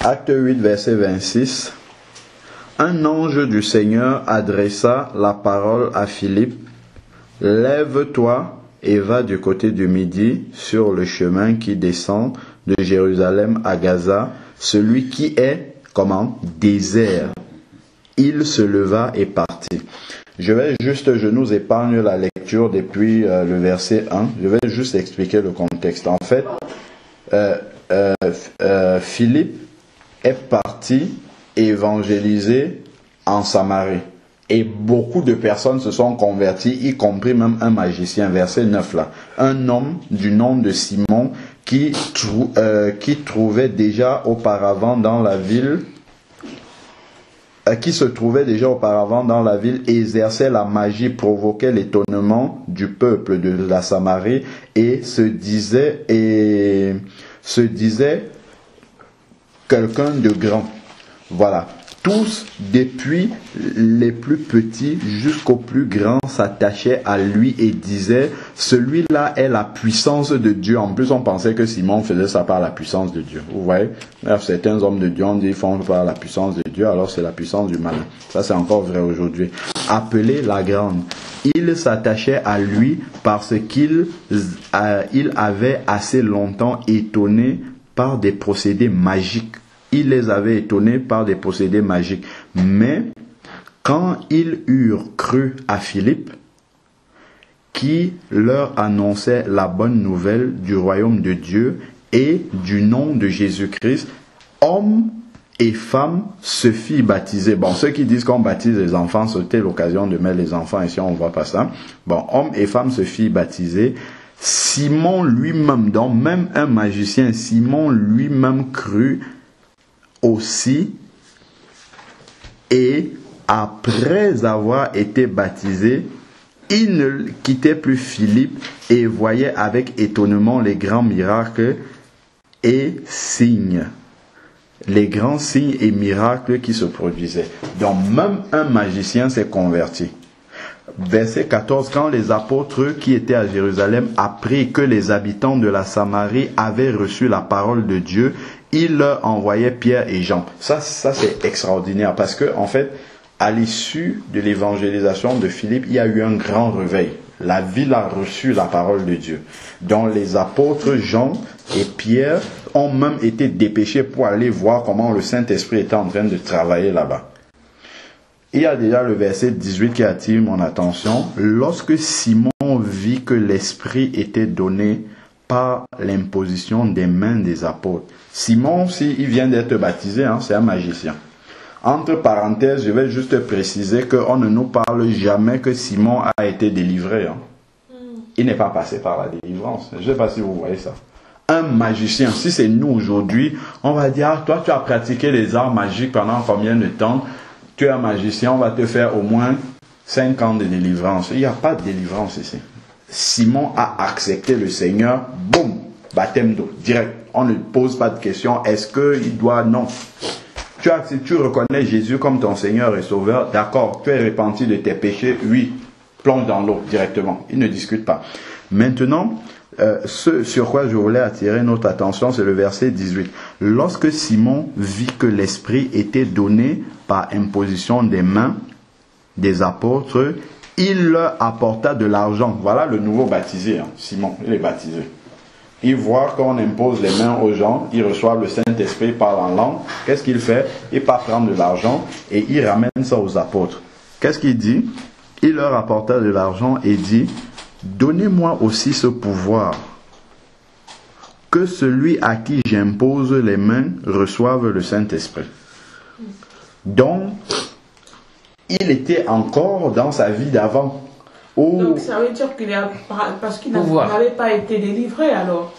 Acte 8, verset 26. Un ange du Seigneur adressa la parole à Philippe. Lève-toi et va du côté du midi sur le chemin qui descend de Jérusalem à Gaza, celui qui est, désert. Il se leva et partit. Je nous épargne la lecture depuis le verset 1. Je vais juste expliquer le contexte. En fait, Philippe est parti évangéliser en Samarie. Et beaucoup de personnes se sont converties, y compris même un magicien. Verset 9 là. Un homme du nom de Simon qui trouvait déjà auparavant dans la ville, exerçait la magie, provoquait l'étonnement du peuple de la Samarie et se disait quelqu'un de grand. Voilà. Tous, depuis les plus petits jusqu'aux plus grands, s'attachaient à lui et disaient, celui-là est la puissance de Dieu. En plus, on pensait que Simon faisait ça par la puissance de Dieu. Vous voyez, certains hommes de Dieu ont dit, ils font par la puissance de Dieu, alors c'est la puissance du malin. Ça, c'est encore vrai aujourd'hui. Appelé la grande. Il s'attachait à lui parce qu'il avait assez longtemps étonné par des procédés magiques. Il les avait étonnés par des procédés magiques. Mais quand ils eurent cru à Philippe, qui leur annonçait la bonne nouvelle du royaume de Dieu et du nom de Jésus-Christ, hommes et femmes se firent baptiser. Bon, ceux qui disent qu'on baptise les enfants, c'était l'occasion de mettre les enfants ici, on ne voit pas ça. Bon, hommes et femmes se firent baptiser. Simon lui-même, donc même un magicien, Simon lui-même crut aussi, et après avoir été baptisé, il ne quittait plus Philippe et voyait avec étonnement les grands miracles et signes. Les grands signes et miracles qui se produisaient. Donc même un magicien s'est converti. Verset 14, quand les apôtres qui étaient à Jérusalem apprirent que les habitants de la Samarie avaient reçu la parole de Dieu, ils leur envoyaient Pierre et Jean. Ça c'est extraordinaire parce que, en fait, à l'issue de l'évangélisation de Philippe, il y a eu un grand réveil. La ville a reçu la parole de Dieu. Donc les apôtres Jean et Pierre ont même été dépêchés pour aller voir comment le Saint-Esprit était en train de travailler là-bas. Il y a déjà le verset 18 qui attire mon attention. Lorsque Simon vit que l'Esprit était donné par l'imposition des mains des apôtres. Simon, s'il vient d'être baptisé, c'est un magicien. Entre parenthèses, je vais juste préciser qu'on ne nous parle jamais que Simon a été délivré. Il n'est pas passé par la délivrance. Je ne sais pas si vous voyez ça. Un magicien, si c'est nous aujourd'hui, on va dire, toi tu as pratiqué les arts magiques pendant combien de temps? Tu es un magicien, on va te faire au moins 5 ans de délivrance. Il n'y a pas de délivrance ici. Simon a accepté le Seigneur, boum, baptême d'eau, direct. On ne pose pas de question, est-ce qu'il doit, non. Tu reconnais Jésus comme ton Seigneur et Sauveur, d'accord, tu es repenti de tes péchés, oui, plonge dans l'eau directement, il ne discute pas. Maintenant, ce sur quoi je voulais attirer notre attention, c'est le verset 18. Lorsque Simon vit que l'Esprit était donné par imposition des mains des apôtres, il leur apporta de l'argent. Voilà le nouveau baptisé, Simon, il est baptisé. Il voit qu'on impose les mains aux gens, ils reçoivent le Saint-Esprit, il parle en langue. Qu'est-ce qu'il fait? Il part prendre de l'argent et il ramène ça aux apôtres. Qu'est-ce qu'il dit? Il leur apporta de l'argent et dit, donnez-moi aussi ce pouvoir, que celui à qui j'impose les mains reçoive le Saint-Esprit. Donc, il était encore dans sa vie d'avant. Donc ça veut dire qu'il a, parce qu'il n'avait pas été délivré alors?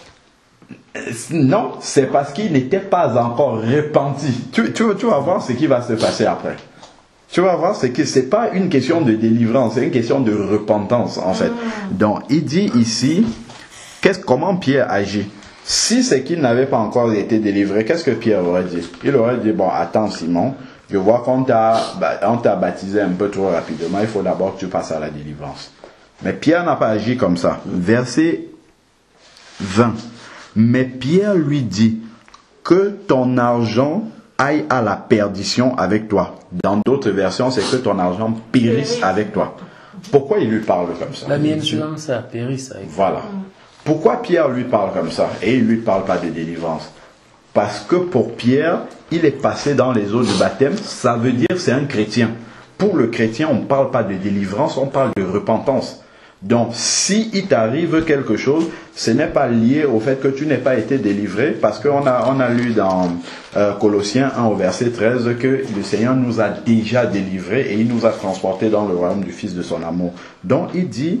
Non, c'est parce qu'il n'était pas encore repenti. Tu vas voir ce qui va se passer après. Tu vas voir, c'est que c'est pas une question de délivrance, c'est une question de repentance en fait. Donc il dit ici, comment Pierre agit? Si c'est qu'il n'avait pas encore été délivré, qu'est-ce que Pierre aurait dit? Il aurait dit, bon, attends Simon, je vois qu'on t'a baptisé un peu trop rapidement, il faut d'abord que tu passes à la délivrance. Mais Pierre n'a pas agi comme ça. Verset 20. Mais Pierre lui dit, que ton argent aille à la perdition avec toi. Dans d'autres versions, c'est que ton argent périsse avec toi. Pourquoi il lui parle comme ça? La mienne, ça périsse avec toi. Voilà. Pourquoi Pierre lui parle comme ça et il ne lui parle pas de délivrance? Parce que pour Pierre, il est passé dans les eaux du baptême, ça veut dire c'est un chrétien. Pour le chrétien, on ne parle pas de délivrance, on parle de repentance. Donc, si il t'arrive quelque chose, ce n'est pas lié au fait que tu n'aies pas été délivré, parce qu'on a lu dans Colossiens 1 au verset 13 que le Seigneur nous a déjà délivrés et il nous a transportés dans le royaume du Fils de son amour. Donc, il dit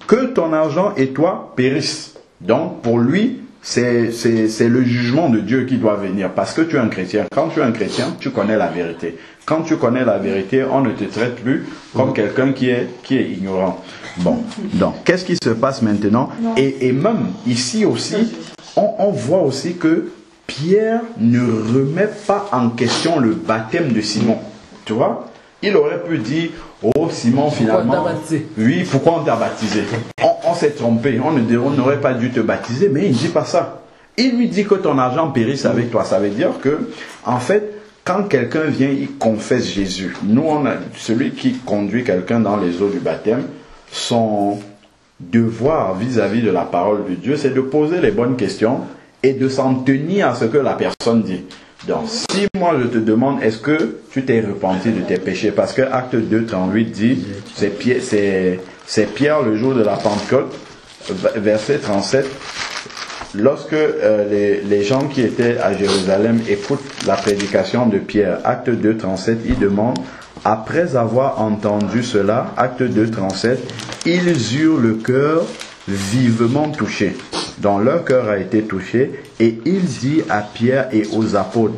que ton argent et toi périssent. Donc, pour lui, c'est le jugement de Dieu qui doit venir, parce que tu es un chrétien. Quand tu es un chrétien, tu connais la vérité. Quand tu connais la vérité, on ne te traite plus comme quelqu'un qui est ignorant. Bon, donc, qu'est-ce qui se passe maintenant? Et même ici aussi, on voit aussi que Pierre ne remet pas en question le baptême de Simon. Tu vois? Il aurait pu dire, oh Simon, finalement, oui, pourquoi on t'a baptisé? On s'est trompé, on n'aurait pas dû te baptiser, mais il ne dit pas ça. Il lui dit que ton argent périsse avec toi. Ça veut dire que, en fait, quand quelqu'un vient, il confesse Jésus. Nous, celui qui conduit quelqu'un dans les eaux du baptême, son devoir vis-à-vis de la parole de Dieu, c'est de poser les bonnes questions et de s'en tenir à ce que la personne dit. Donc, si moi je te demande, est-ce que tu t'es repenti de tes péchés? Parce que Acte 2, 38 dit, c'est Pierre le jour de la Pentecôte, verset 37, lorsque les gens qui étaient à Jérusalem écoutent la prédication de Pierre, Acte 2, 37, ils demandent, après avoir entendu cela, Acte 2, 37, ils eurent le cœur vivement touché. Donc leur cœur a été touché et il dit à Pierre et aux apôtres,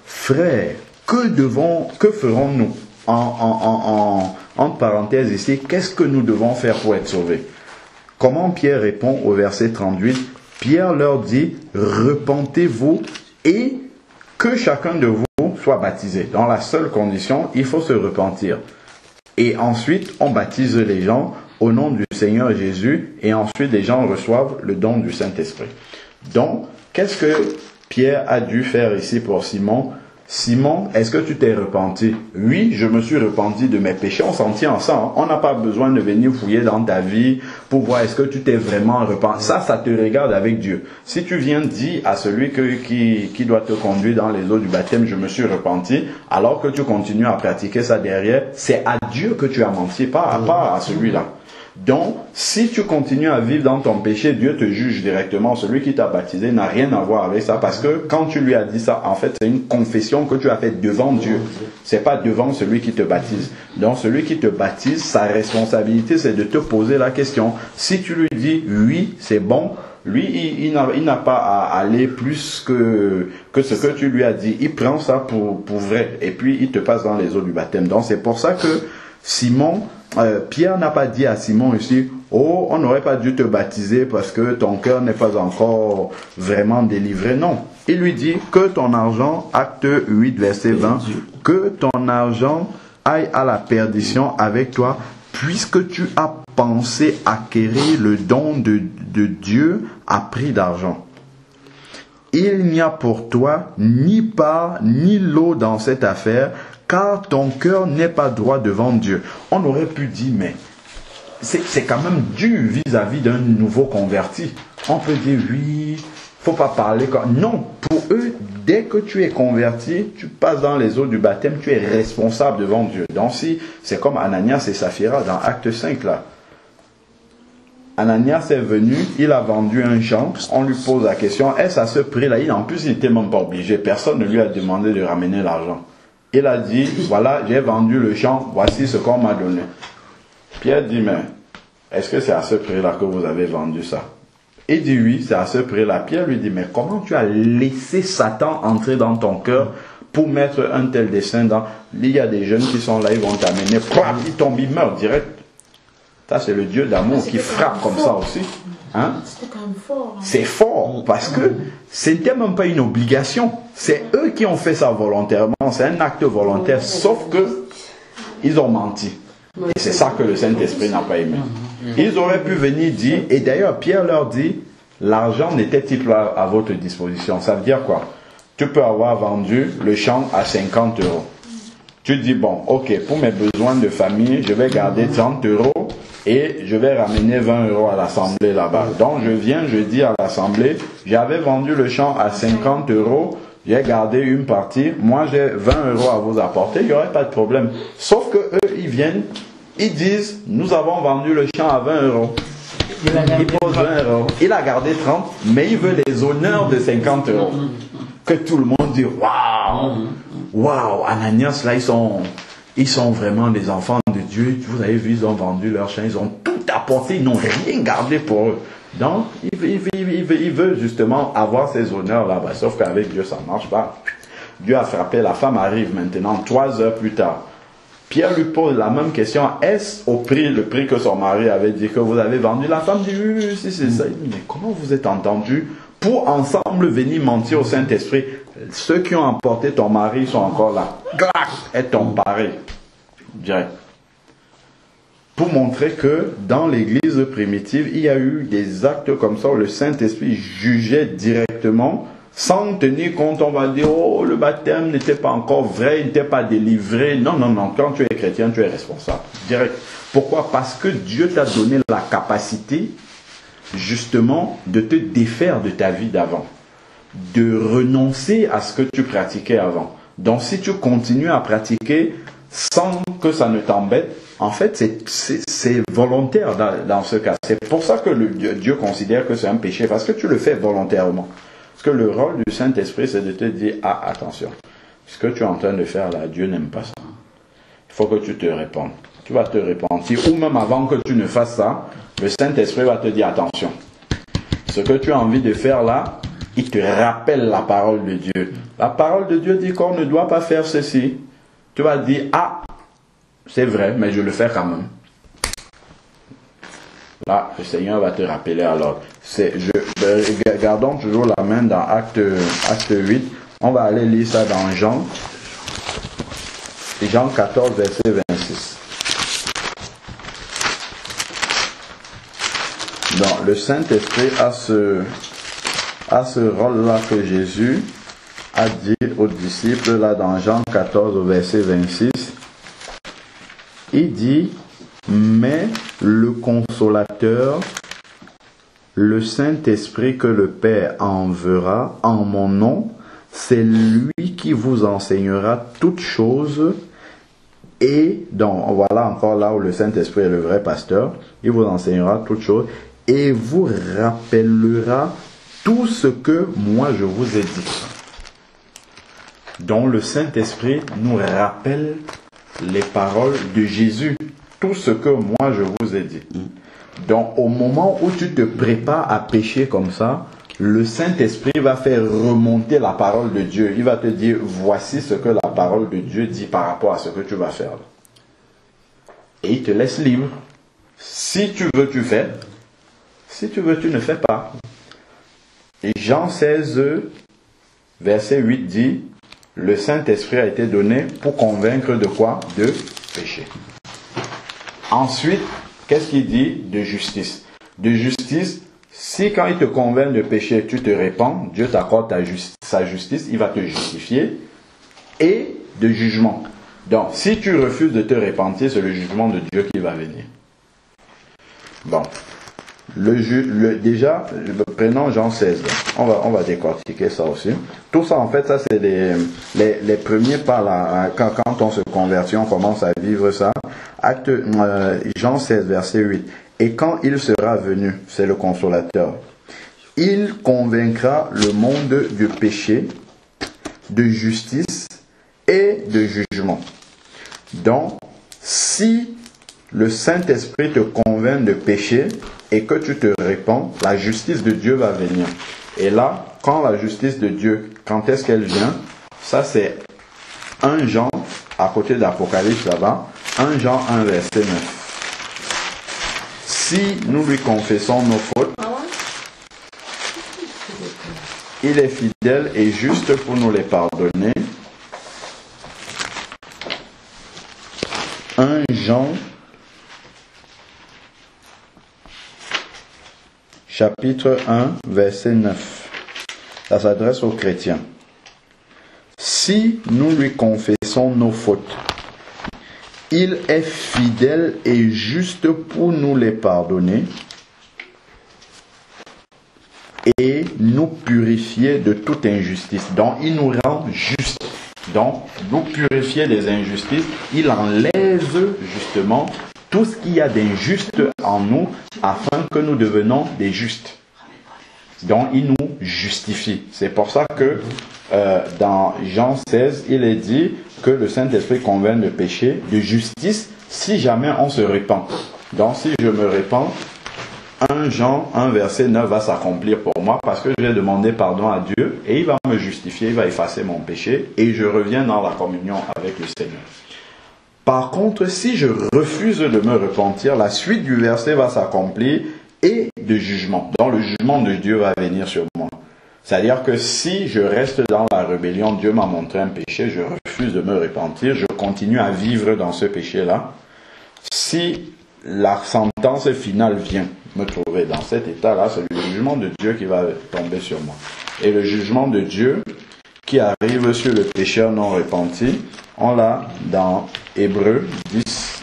frères, que ferons-nous? En parenthèse ici, qu'est-ce que nous devons faire pour être sauvés? Comment Pierre répond au verset 38? Pierre leur dit, repentez-vous et que chacun de vous soit baptisé. Dans la seule condition, il faut se repentir. Et ensuite, on baptise les gens au nom du Seigneur Jésus, et ensuite les gens reçoivent le don du Saint-Esprit. Donc, qu'est-ce que Pierre a dû faire ici pour Simon? Simon, est-ce que tu t'es repenti? Oui, je me suis repenti de mes péchés. On s'en tient ensemble. On n'a pas besoin de venir fouiller dans ta vie pour voir est-ce que tu t'es vraiment repenti. Ça te regarde avec Dieu. Si tu viens dire à celui qui doit te conduire dans les eaux du baptême, je me suis repenti, alors que tu continues à pratiquer ça derrière, c'est à Dieu que tu as menti, pas à celui-là. Donc, si tu continues à vivre dans ton péché, Dieu te juge directement. Celui qui t'a baptisé n'a rien à voir avec ça, parce que quand tu lui as dit ça, en fait, c'est une confession que tu as faite devant Dieu. C'est pas devant celui qui te baptise. Donc, celui qui te baptise, sa responsabilité, c'est de te poser la question. Si tu lui dis oui, c'est bon, lui, il n'a pas à aller plus que ce que tu lui as dit. Il prend ça pour vrai, et puis il te passe dans les eaux du baptême. Donc, c'est pour ça que Pierre n'a pas dit à Simon ici, oh, on n'aurait pas dû te baptiser parce que ton cœur n'est pas encore vraiment délivré. Non, il lui dit que ton argent, Acte 8, verset 20, que ton argent aille à la perdition avec toi, puisque tu as pensé acquérir le don de Dieu à prix d'argent. Il n'y a pour toi ni part ni lot dans cette affaire, car ton cœur n'est pas droit devant Dieu. On aurait pu dire, mais c'est quand même dur vis-à-vis d'un nouveau converti. On peut dire, oui, faut pas parler comme... Non, pour eux, dès que tu es converti, tu passes dans les eaux du baptême, tu es responsable devant Dieu. Donc si, c'est comme Ananias et Saphira dans Acte 5 là. Ananias est venu, il a vendu un champ, on lui pose la question, est-ce à ce prix-là? En plus, il n'était même pas obligé, personne ne lui a demandé de ramener l'argent. Il a dit, voilà, j'ai vendu le champ, voici ce qu'on m'a donné. Pierre dit, mais est-ce que c'est à ce prix-là que vous avez vendu ça? Il dit, oui, c'est à ce prix-là. Pierre lui dit, mais comment tu as laissé Satan entrer dans ton cœur pour mettre un tel dessein dans... Il y a des jeunes qui sont là, ils vont t'amener, ils tombent, ils meurent direct. Ça, c'est le Dieu d'amour qui frappe comme ça aussi. Hein? C'était quand même fort. Hein? C'est fort parce que c'était même pas une obligation. C'est eux qui ont fait ça volontairement. C'est un acte volontaire, sauf que ils ont menti. Et c'est ça que le Saint-Esprit n'a pas aimé. Ils auraient pu venir dire, et d'ailleurs Pierre leur dit, l'argent n'était-il pas à votre disposition? Ça veut dire quoi? tu peux avoir vendu le champ à 50 euros. Tu dis, bon, ok, pour mes besoins de famille, je vais garder 30 euros et je vais ramener 20 euros à l'assemblée là-bas. Donc, je viens, je dis à l'assemblée, j'avais vendu le champ à 50 euros, j'ai gardé une partie, moi j'ai 20 euros à vous apporter, il n'y aurait pas de problème. Sauf que eux, ils viennent, ils disent, nous avons vendu le champ à 20 euros. Il pose 20 euros. Il a gardé 30, mais il veut les honneurs de 50 euros. Que tout le monde dit, waouh, waouh, Ananias, là, ils sont vraiment des enfants de Dieu. Vous avez vu, ils ont vendu leur champ, ils ont tout apporté, ils n'ont rien gardé pour eux. Donc, il veut justement avoir ces honneurs là-bas. Sauf qu'avec Dieu, ça ne marche pas. Dieu a frappé, la femme arrive maintenant, 3 heures plus tard. Pierre lui pose la même question. Est-ce le prix que son mari avait dit que vous avez vendu? La femme dit oui, si c'est ça. Il dit, mais comment vous êtes entendus pour ensemble venir mentir au Saint-Esprit? Ceux qui ont emporté ton mari sont encore là. Clac! Et ton pari. Direct. Pour montrer que dans l'église primitive, il y a eu des actes comme ça où le Saint-Esprit jugeait directement. Sans tenir compte, on va dire, oh, le baptême n'était pas encore vrai, il n'était pas délivré. Non, non, non. Quand tu es chrétien, tu es responsable. Direct. Pourquoi? Parce que Dieu t'a donné la capacité, justement, de te défaire de ta vie d'avant. De renoncer à ce que tu pratiquais avant. Donc, si tu continues à pratiquer sans que ça ne t'embête, en fait, c'est volontaire dans ce cas. C'est pour ça que Dieu considère que c'est un péché, parce que tu le fais volontairement. Parce que le rôle du Saint-Esprit, c'est de te dire, ah, attention, ce que tu es en train de faire là, Dieu n'aime pas ça. Il faut que tu te répandes. Tu vas te repentir, ou même avant que tu ne fasses ça, le Saint-Esprit va te dire, attention, ce que tu as envie de faire là, il te rappelle la parole de Dieu. La parole de Dieu dit qu'on ne doit pas faire ceci. Tu vas dire, ah, c'est vrai, mais je le fais quand même. Là, le Seigneur va te rappeler alors. Gardons toujours la main dans acte 8. On va aller lire ça dans Jean 14, verset 26. Donc, le Saint-Esprit a ce rôle-là que Jésus a dit aux disciples, là dans Jean 14, verset 26. Il dit, mais le Consolateur, le Saint-Esprit que le Père enverra en mon nom, c'est lui qui vous enseignera toutes choses. Et donc, voilà encore là où le Saint-Esprit est le vrai pasteur. Il vous enseignera toutes choses et vous rappellera tout ce que moi je vous ai dit. Donc, le Saint-Esprit nous rappelle les paroles de Jésus. Tout ce que moi je vous ai dit. Donc au moment où tu te prépares à pécher comme ça, le Saint-Esprit va faire remonter la parole de Dieu. Il va te dire, voici ce que la parole de Dieu dit par rapport à ce que tu vas faire. Et il te laisse libre. Si tu veux, tu fais. Si tu veux, tu ne fais pas. Et Jean 16, verset 8 dit, le Saint-Esprit a été donné pour convaincre de quoi? De péché. Ensuite, qu'est-ce qu'il dit? De justice. De justice, si quand il te convainc de péché, tu te répands, Dieu t'accorde sa justice, il va te justifier. Et de jugement. Donc, si tu refuses de te repentir, c'est le jugement de Dieu qui va venir. Bon. Déjà, prenons Jean 16. On va décortiquer ça aussi. Tout ça, en fait, ça c'est les premiers pas là. Quand on se convertit, on commence à vivre ça. Jean 16, verset 8. Et quand il sera venu, c'est le Consolateur, il convaincra le monde du péché, de justice et de jugement. Donc, si le Saint-Esprit te convainc de péché et que tu te répands, la justice de Dieu va venir. Et là, quand la justice de Dieu, quand est-ce qu'elle vient? Ça c'est 1 Jean, à côté d'Apocalypse là-bas, 1 Jean 1 verset 9. Si nous lui confessons nos fautes, il est fidèle et juste pour nous les pardonner. 1 Jean chapitre 1 verset 9. Ça s'adresse aux chrétiens. Si nous lui confessons nos fautes, il est fidèle et juste pour nous les pardonner et nous purifier de toute injustice. Donc, il nous rend justes. Donc, nous purifier des injustices, il enlève justement tout ce qu'il y a d'injuste en nous afin que nous devenions des justes. Donc, il nous justifie. C'est pour ça que dans Jean 16, il est dit que le Saint-Esprit convainc de péché, de justice, si jamais on se repent. Donc, si je me repens, 1 Jean 1 verset 9 va s'accomplir pour moi parce que je vais demander pardon à Dieu et il va me justifier, il va effacer mon péché et je reviens dans la communion avec le Seigneur. Par contre, si je refuse de me repentir, la suite du verset va s'accomplir et de jugement. Donc le jugement de Dieu va venir sur moi. C'est-à-dire que si je reste dans la rébellion, Dieu m'a montré un péché, je refuse de me repentir, je continue à vivre dans ce péché-là. Si la sentence finale vient me trouver dans cet état-là, c'est le jugement de Dieu qui va tomber sur moi. Et le jugement de Dieu qui arrive sur le pécheur non repenti, on l'a dans Hébreux 10,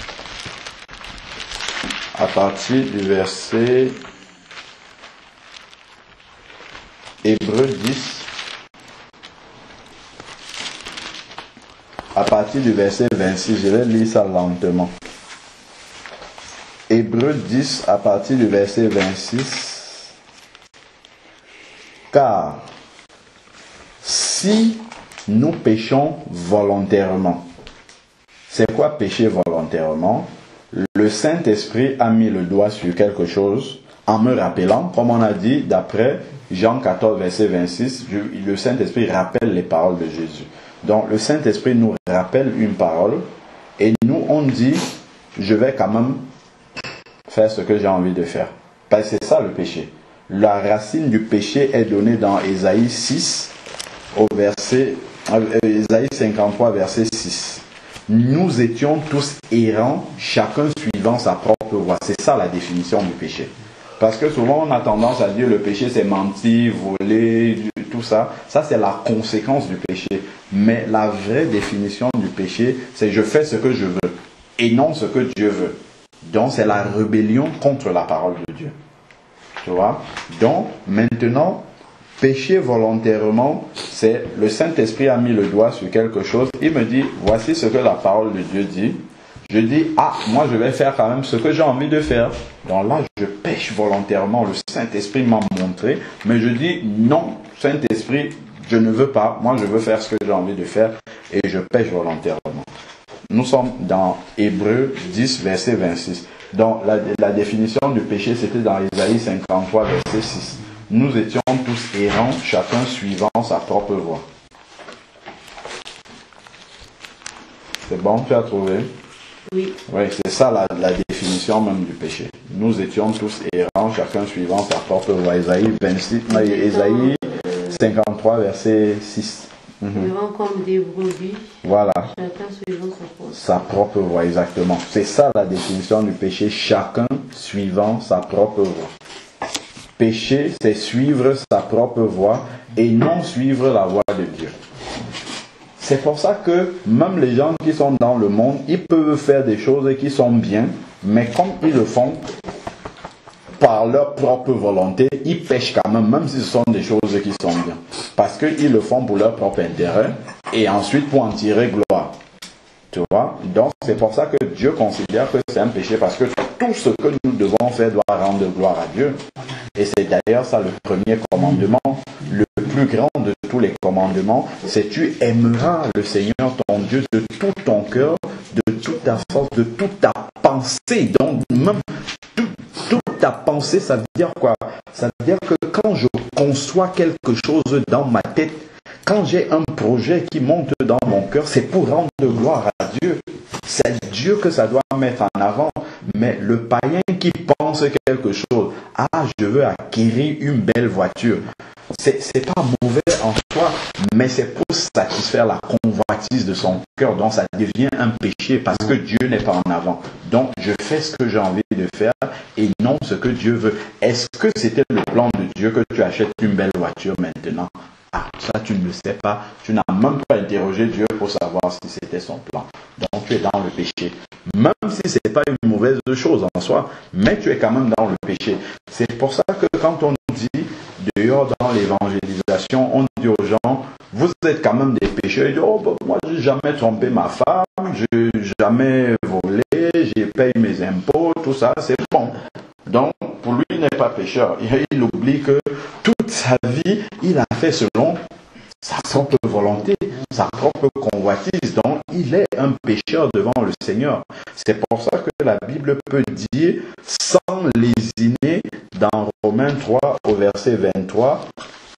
à partir du verset Hébreux 10, à partir du verset 26, je vais lire ça lentement. Hébreux 10 à partir du verset 26. Car si nous péchons volontairement, c'est quoi pécher volontairement? Le Saint-Esprit a mis le doigt sur quelque chose en me rappelant, comme on a dit d'après Jean 14 verset 26, le Saint-Esprit rappelle les paroles de Jésus. Donc le Saint-Esprit nous rappelle une parole et nous on dit, je vais quand même faire ce que j'ai envie de faire. Parce que c'est ça le péché. La racine du péché est donnée dans Ésaïe 6, au verset, Ésaïe 53, verset 6. Nous étions tous errants, chacun suivant sa propre voie. C'est ça la définition du péché. Parce que souvent on a tendance à dire le péché c'est mentir, voler, tout ça. Ça c'est la conséquence du péché. Mais la vraie définition du péché, c'est je fais ce que je veux et non ce que Dieu veut. Donc c'est la rébellion contre la parole de Dieu. Tu vois? Donc maintenant, pécher volontairement, c'est le Saint-Esprit a mis le doigt sur quelque chose. Il me dit, voici ce que la parole de Dieu dit. Je dis, moi je vais faire quand même ce que j'ai envie de faire. Donc là, je pêche volontairement. Le Saint-Esprit m'a montré. Mais je dis, non, Saint-Esprit, je ne veux pas. Moi je veux faire ce que j'ai envie de faire. Et je pêche volontairement. Nous sommes dans Hébreux 10, verset 26. Donc, la définition du péché, c'était dans Ésaïe 53, verset 6. Nous étions tous errants, chacun suivant sa propre voie. C'est bon, tu as trouvé? Oui. Oui, c'est ça la définition même du péché. Nous étions tous errants, chacun suivant sa propre voie. Ésaïe 53, verset 6. Errant comme des brebis. Voilà. Chacun suivant sa propre voie, exactement. C'est ça la définition du péché, chacun suivant sa propre voie. Péché, c'est suivre sa propre voie et non suivre la voie de Dieu. C'est pour ça que même les gens qui sont dans le monde, ils peuvent faire des choses qui sont bien, mais comme ils le font par leur propre volonté, ils pêchent quand même si ce sont des choses qui sont bien. Parce qu'ils le font pour leur propre intérêt et ensuite pour en tirer gloire. Tu vois? Donc c'est pour ça que Dieu considère que c'est un péché, parce que tout ce que nous devons faire doit rendre gloire à Dieu. Et c'est d'ailleurs ça le premier commandement, le plus grand de tous les commandements, c'est tu aimeras le Seigneur ton Dieu de tout ton cœur, de toute ta force, de toute ta pensée. Donc même toute ta pensée, ça veut dire quoi? Ça veut dire que quand je conçois quelque chose dans ma tête, quand j'ai un projet qui monte dans mon cœur, c'est pour rendre gloire à Dieu. C'est Dieu que ça doit mettre en avant. Mais le païen qui pense quelque chose, je veux acquérir une belle voiture, c'est pas mauvais en soi, mais c'est pour satisfaire la convoitise de son cœur. Donc ça devient un péché parce que Dieu n'est pas en avant. Donc je fais ce que j'ai envie de faire et non ce que Dieu veut. Est-ce que c'était le plan de Dieu que tu achètes une belle voiture maintenant? Ah, ça tu ne le sais pas, tu n'as même pas interrogé Dieu pour savoir si c'était son plan. Donc tu es dans le péché. Même si ce n'est pas une mauvaise chose en soi, mais tu es quand même dans le péché. C'est pour ça que quand on dit dehors dans l'évangélisation, on dit aux gens, vous êtes quand même des pécheurs. Ils disent, oh, bah, moi j'ai jamais trompé ma femme, je n'ai jamais volé, j'ai payé mes impôts, tout ça, c'est bon. Donc, pour lui, il n'est pas pécheur. Il oublie que toute sa vie, il a fait selon sa propre volonté, sa propre convoitise. Donc, il est un pécheur devant le Seigneur. C'est pour ça que la Bible peut dire, sans lésiner, dans Romains 3, au verset 23,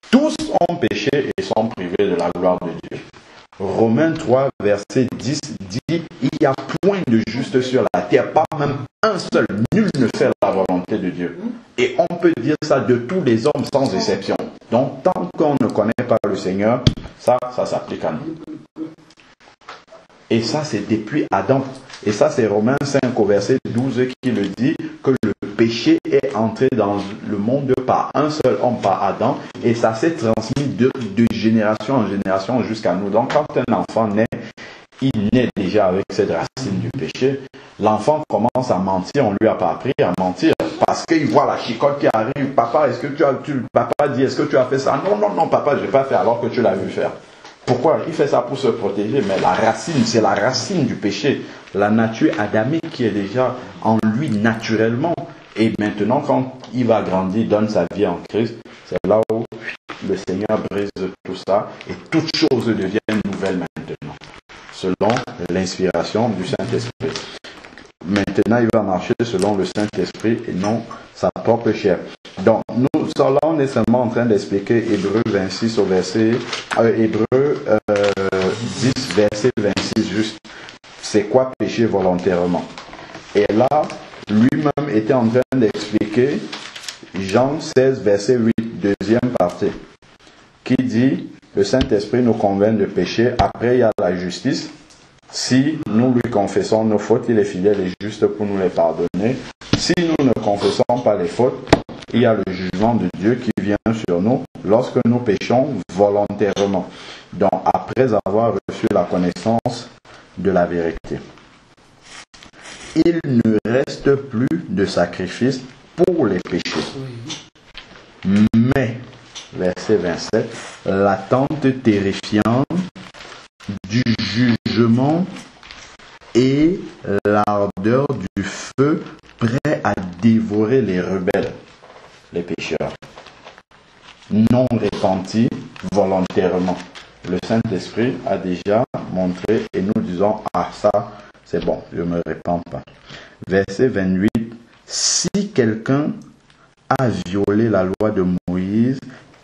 tous ont péché et sont privés de la gloire de Dieu. Romains 3, verset 10 dit, il n'y a point de juste sur la terre, pas même un seul, nul ne fait la volonté de Dieu. Et on peut dire ça de tous les hommes sans exception. Donc, tant qu'on ne connaît pas le Seigneur, ça s'applique à nous. Et ça, c'est depuis Adam. Et ça, c'est Romains 5 au verset 12 qui le dit, que le péché est entré dans le monde par un seul homme, par Adam, et ça s'est transmis de génération en génération jusqu'à nous. Donc, quand un enfant naît, il naît déjà avec cette racine du péché. L'enfant commence à mentir, on lui a pas appris à mentir, parce qu'il voit la chicotte qui arrive. Papa, papa dit, est-ce que tu as fait ça? Non, papa, je n'ai pas fait alors que tu l'as vu faire. Pourquoi? Il fait ça pour se protéger, mais la racine, c'est la racine du péché. La nature adamique qui est déjà en lui naturellement. Et maintenant, quand il va grandir, donne sa vie en Christ, c'est là où le Seigneur brise tout ça et toutes choses deviennent nouvelles maintenant, selon l'inspiration du Saint-Esprit. Maintenant, il va marcher selon le Saint-Esprit et non sa propre chair. Donc, nous, là, on est seulement en train d'expliquer Hébreux 26 au verset, Hébreux 10, verset 26, juste. C'est quoi pécher volontairement? Et là, lui-même était en train d'expliquer Jean 16, verset 8, deuxième partie, qui dit, le Saint-Esprit nous convainc de pécher, après il y a la justice. Si nous lui confessons nos fautes, il est fidèle et juste pour nous les pardonner. Si nous ne confessons pas les fautes, il y a le jugement de Dieu qui vient sur nous lorsque nous péchons volontairement. Donc, après avoir reçu la connaissance de la vérité. Il ne reste plus de sacrifice pour les péchés. Mais, verset 27, l'attente terrifiante du jugement et l'ardeur du feu prêt à dévorer les rebelles, les pécheurs, non repentis volontairement. Le Saint-Esprit a déjà montré et nous disons, ah ça c'est bon, je ne me répands pas. Verset 28, si quelqu'un a violé la loi de Moïse,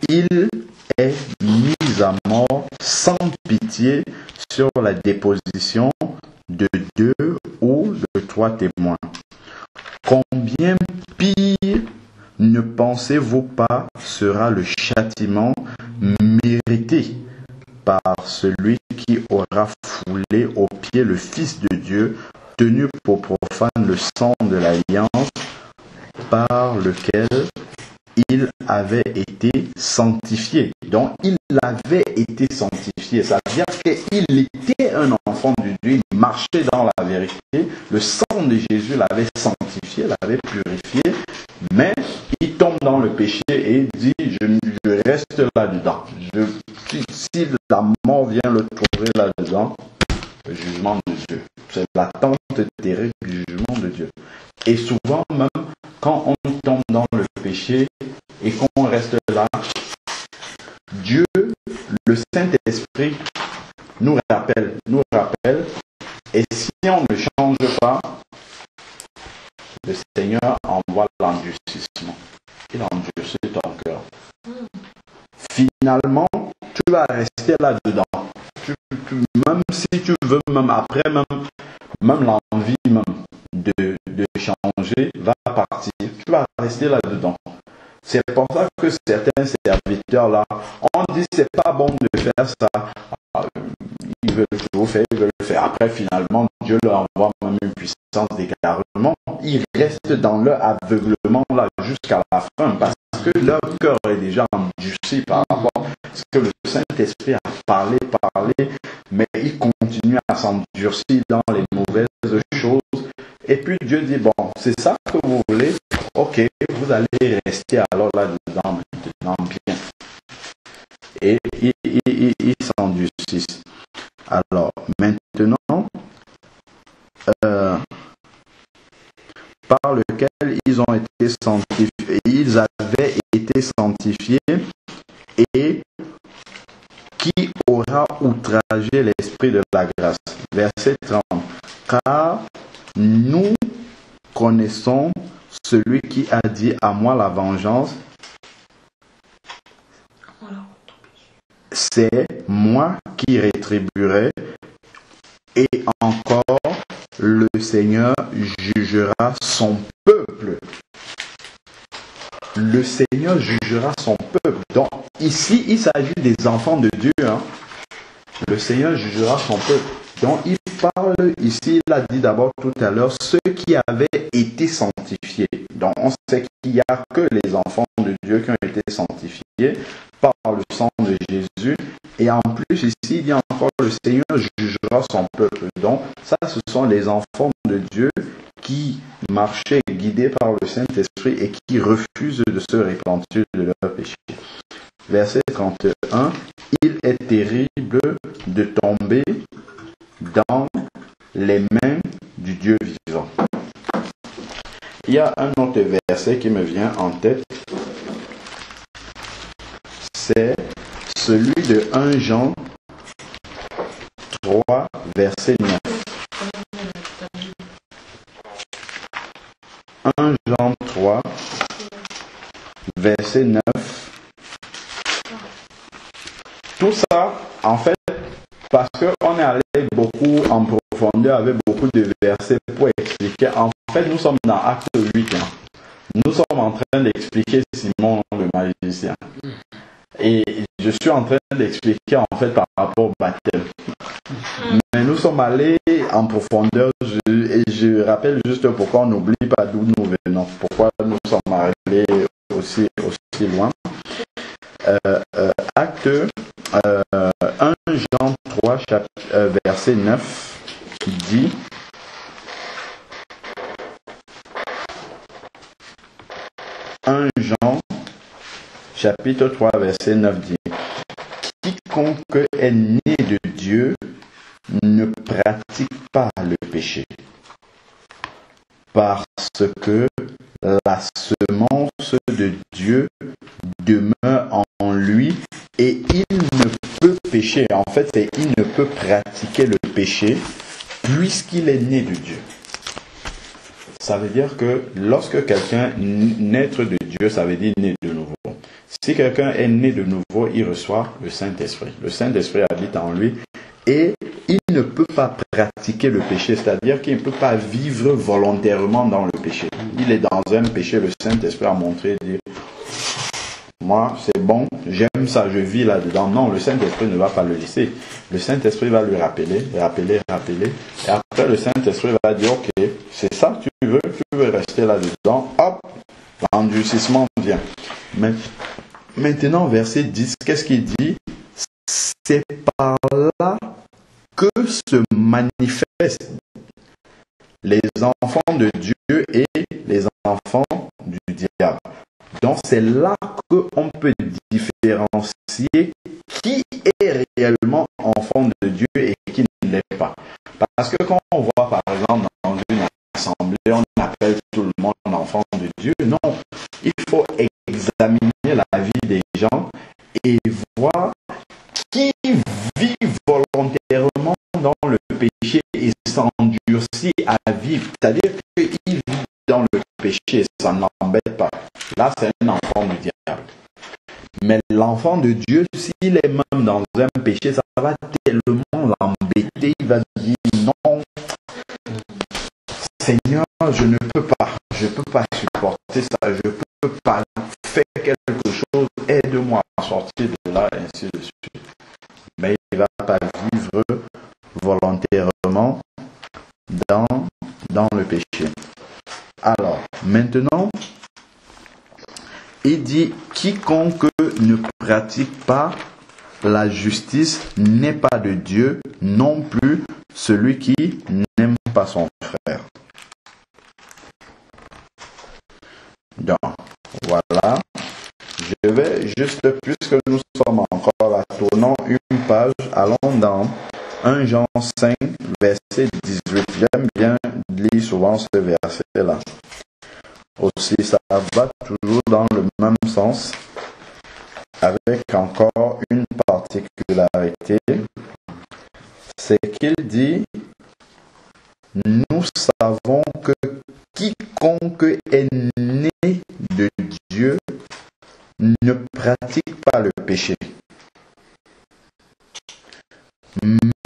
il est mis à mort sans pitié sur la déposition de 2 ou de 3 témoins. Combien pire ne pensez-vous pas sera le châtiment mérité par celui qui aura foulé aux pieds le Fils de Dieu, tenu pour profane le sang de l'alliance par lequel il avait été sanctifié. Donc, il avait été sanctifié. Ça veut dire qu'il était un enfant de Dieu, il marchait dans la vérité. Le sang de Jésus l'avait sanctifié, l'avait purifié. Mais il tombe dans le péché et il dit, je reste là-dedans. Si la mort vient le trouver là-dedans, le jugement de Dieu. C'est l'attente terrible du jugement de Dieu. Et souvent même, quand on tombe dans le péché et qu'on reste là, Dieu, le Saint-Esprit, nous rappelle, et si on ne change pas, le Seigneur envoie l'endurcissement. Il endurcit ton cœur. Finalement, tu vas rester là-dedans. Même si tu veux, même après, même l'envie de changer va partir. Tu vas rester là-dedans. C'est pour ça que certains serviteurs là, on dit c'est pas bon de faire ça. Ils veulent le faire. Après finalement, Dieu leur envoie même une puissance d'égarement. Ils restent dans leur aveuglement là jusqu'à la fin, parce que leur cœur est déjà endurci par rapport à ce que le Saint-Esprit a parlé, mais ils continuent à s'endurcir dans les mauvaises choses. Et puis Dieu dit, bon, c'est ça que vous voulez, ok, vous allez rester alors là-dedans bien. Et ils s'endurcissent. Alors, maintenant, par lequel ils ont été sanctifiés, ils avaient été sanctifiés, et qui aura outragé l'esprit de la grâce. Verset 30. Car nous connaissons celui qui a dit à moi la vengeance, c'est moi qui rétribuerai, et encore le Seigneur jugera son peuple. Le Seigneur jugera son peuple. Donc ici, il s'agit des enfants de Dieu. Le Seigneur jugera son peuple. Donc il parle ici, il a dit d'abord tout à l'heure, ceux qui avaient été sanctifiés. Donc on sait qu'il n'y a que les enfants de Dieu qui ont été sanctifiés par le sang de Jésus. Et en plus ici, il dit encore, le Seigneur jugera son peuple. Donc ça, ce sont les enfants de Dieu qui marchaient guidés par le Saint-Esprit et qui refusent de se repentir de leurs péchés. Verset 31, il est terrible de tomber dans les mains du Dieu vivant. Il y a un autre verset qui me vient en tête, c'est celui de 1 Jean 3, verset 9. 1 Jean 3, verset 9. Tout ça, en fait, parce qu'on est allé beaucoup en profondeur avec beaucoup de versets pour expliquer. En fait, nous sommes dans Acte 8. Nous sommes en train d'expliquer Simon le magicien. Et je suis en train d'expliquer en fait par rapport au baptême. Mais nous sommes allés en profondeur et je rappelle juste pourquoi on n'oublie pas d'où nous venons. Pourquoi nous sommes arrivés aussi loin. Acte 1 Jean 3, verset 9 dit: Jean chapitre 3 verset 9 dit: quiconque est né de Dieu ne pratique pas le péché, parce que la semence de Dieu demeure en lui et il ne peut pécher. En fait, c'est il ne peut pratiquer le péché puisqu'il est né de Dieu. Ça veut dire que lorsque quelqu'un naît de Dieu, ça veut dire né de nouveau. Si quelqu'un est né de nouveau, il reçoit le Saint-Esprit. Le Saint-Esprit habite en lui et il ne peut pas pratiquer le péché, c'est-à-dire qu'il ne peut pas vivre volontairement dans le péché. Il est dans un péché, le Saint-Esprit a montré, dit: moi, c'est bon, j'aime ça, je vis là-dedans. Non, le Saint-Esprit ne va pas le laisser. Le Saint-Esprit va lui rappeler. Et après, le Saint-Esprit va dire: ok, c'est ça que tu veux rester là-dedans. Hop, l'endurcissement vient. Mais maintenant, verset 10, qu'est-ce qu'il dit? C'est par là que se manifestent les enfants de Dieu et les enfants du diable. Donc c'est là qu'on peut différencier qui est réellement enfant de Dieu et qui ne l'est pas. Parce que quand on voit par exemple dans une assemblée, on appelle tout le monde enfant de Dieu. Non, il faut examiner la vie des gens et voir qui vit volontairement dans le péché et s'endurcit à vivre. C'est-à-dire qu'il vit dans le péché, ça n'embête pas. Là, c'est un enfant du diable. Mais l'enfant de Dieu, s'il est même dans un péché, ça va tellement l'embêter. Il va dire: non, Seigneur, je ne peux pas supporter ça, je ne peux pas faire quelque chose, aide-moi à sortir de là, et ainsi de suite. Mais il ne va pas vivre volontairement dans le péché. Alors, Maintenant, il dit, quiconque ne pratique pas la justice n'est pas de Dieu, non plus celui qui n'aime pas son frère. Donc, voilà. Je vais juste, puisque nous sommes encore là, tournons une page, allons dans 1 Jean 5, verset 18. J'aime bien lire souvent ce verset-là. Aussi, ça va toujours dans le même sens, avec encore une particularité. C'est qu'il dit, nous savons que quiconque est né de Dieu ne pratique pas le péché.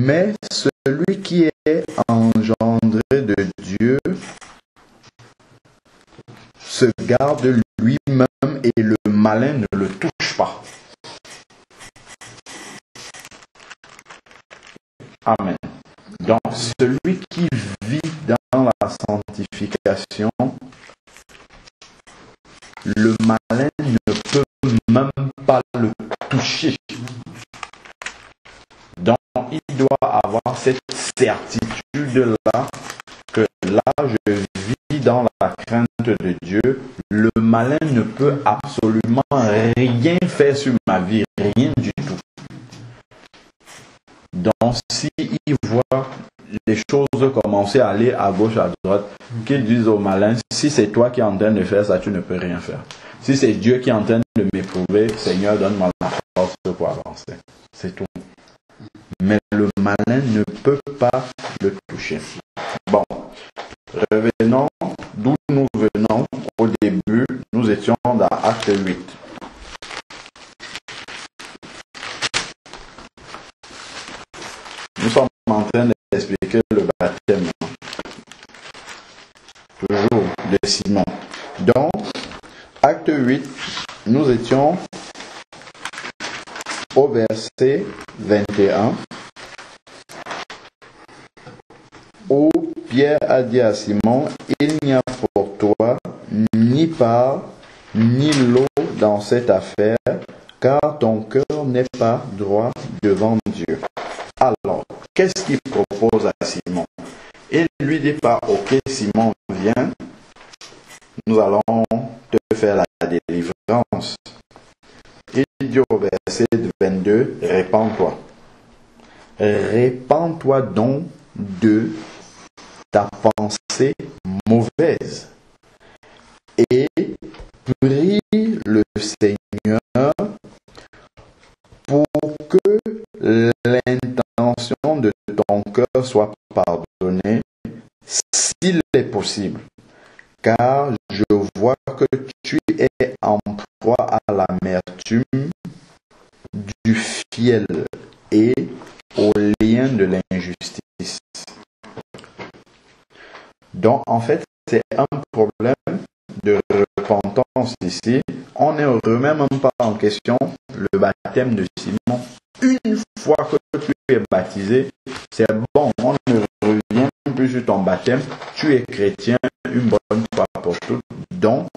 Mais celui qui est engendré de Dieu se garde lui-même et le malin ne le touche pas. Amen. Donc, celui qui vit dans la sanctification, le malin ne peut même pas le toucher. Donc, il doit avoir cette certitude-là, que là, je vis dans la crainte de Dieu. Le malin ne peut absolument rien faire sur ma vie, rien du tout. Donc, s'il voit les choses commencer à aller à gauche, à droite, qu'il dise au malin, si c'est toi qui es en train de faire ça, tu ne peux rien faire. Si c'est Dieu qui est en train de m'éprouver, Seigneur, donne-moi la force pour avancer. C'est tout. Mais le malin ne peut pas le toucher. Bon, revenons d'où nous venons. Au début, nous étions dans Acte 8. Nous sommes en train d'expliquer le baptême. Toujours de Simon. Donc, Acte 8, nous étions au verset 21, où Pierre a dit à Simon, il n'y a pour toi ni part ni lot dans cette affaire, car ton cœur n'est pas droit devant Dieu. Alors, qu'est-ce qu'il propose à Simon? Il lui dit pas, ok Simon, viens, nous allons te faire la délivrance. Il dit au verset 22, répands-toi. Répands-toi donc de ta pensée mauvaise et prie le Seigneur pour que l'intention de ton cœur soit pardonnée s'il est possible. Car je vois que tu es en proie à l'amertume du fiel et au lien de l'injustice. Donc, en fait, c'est un problème de repentance ici. On ne remet même pas en question le baptême de Simon. Une fois que tu es baptisé, c'est bon, on ne revient plus sur ton baptême. Tu es chrétien une bonne fois pour toutes. Donc,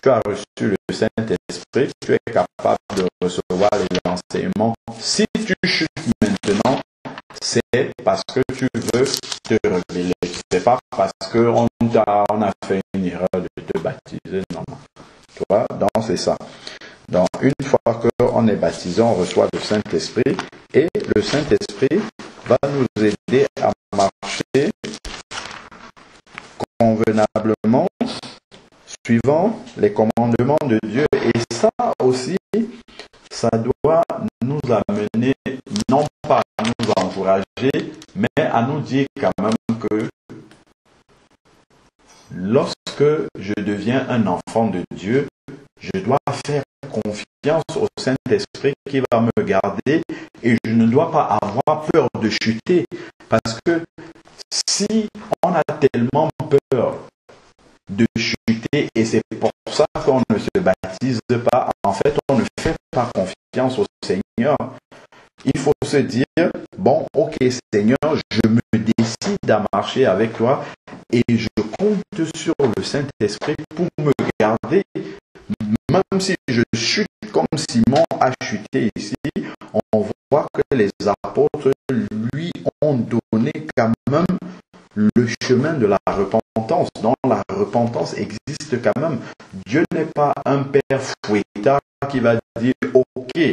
tu as reçu le Saint-Esprit, tu es capable de recevoir les enseignements. Si tu chutes maintenant, c'est parce que tu veux te révéler. C'est pas parce qu'on a fait une erreur de te baptiser. Non. Toi, donc c'est ça. Donc, une fois qu'on est baptisé, on reçoit le Saint-Esprit et le Saint-Esprit va nous aider à marcher convenablement suivant les commandements de Dieu. Et ça aussi, ça doit nous amener, non pas à nous encourager, mais à nous dire quand même que lorsque je deviens un enfant de Dieu, je dois faire confiance au Saint-Esprit qui va me garder et je ne dois pas avoir peur de chuter. Parce que si on a tellement peur de chuter et c'est pour ça qu'on ne se baptise pas, en fait on ne fait pas confiance au Seigneur. Il faut se dire, bon, ok Seigneur, je me décide à marcher avec toi et je compte sur le Saint-Esprit pour me garder. Même si je chute comme Simon a chuté ici, on voit que les apôtres lui ont donné quand même le chemin de la repentance. Donc la repentance existe quand même. Dieu n'est pas un père fouettard qui va dire ok,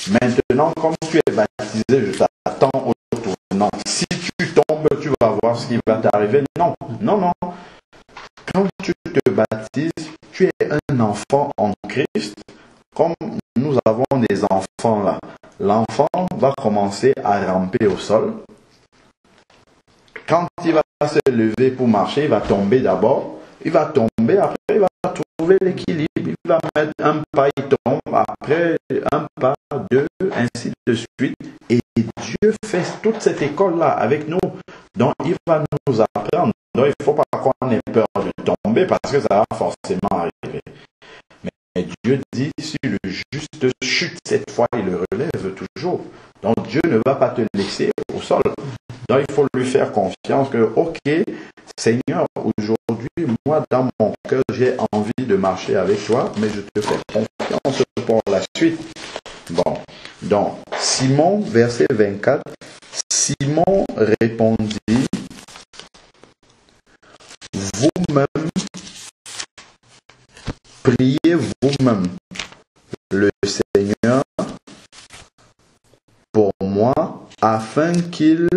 maintenant comme tu es baptisé, je t'attends au tournant. Si tu tombes, tu vas voir ce qui va t'arriver. Non, non, non. Quand tu te baptises, tu es un enfant en Christ. Comme nous avons des enfants là. L'enfant va commencer à ramper au sol. Quand il va se lever pour marcher, il va tomber d'abord. Il va tomber, après il va trouver l'équilibre. Il va mettre un pas, il tombe, après un pas, deux, ainsi de suite. Et Dieu fait toute cette école-là avec nous. Donc il va nous apprendre. Donc il ne faut pas qu'on ait peur de tomber parce que ça va forcément arriver. Mais Dieu dit, si le juste chute cette fois, il le relève toujours. Donc Dieu ne va pas te laisser au sol. Donc il faut lui faire confiance que, ok, Seigneur, aujourd'hui, moi dans mon cœur, j'ai envie de marcher avec toi, mais je te fais confiance pour la suite. Bon, donc Simon, verset 24, Simon répondit, vous-même, priez vous-même le Seigneur pour moi, afin qu'il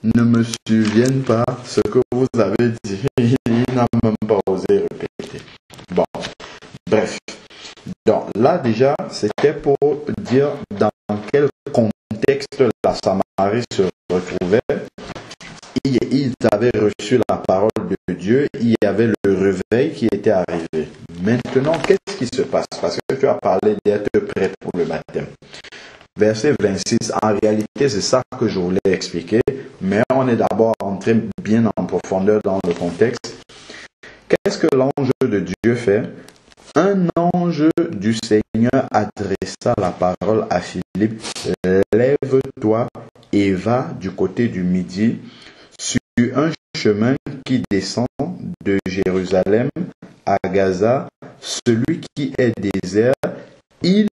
ne me souvienne pas ce que vous avez dit. Il n'a même pas osé répéter. Bon, bref. Donc là déjà, c'était pour dire dans quel contexte la Samarie se retrouvait. Ils avaient reçu la parole de Dieu, il y avait le réveil qui était arrivé. Maintenant, qu'est-ce qui se passe? Parce que tu as parlé d'être prêt pour le baptême. Verset 26, en réalité, c'est ça que je voulais expliquer, mais on est d'abord entré bien en profondeur dans le contexte. Qu'est-ce que l'ange de Dieu fait? Un ange du Seigneur adressa la parole à Philippe, lève-toi et va du côté du Midi, sur un chemin qui descend de Jérusalem à Gaza, celui qui est désert, il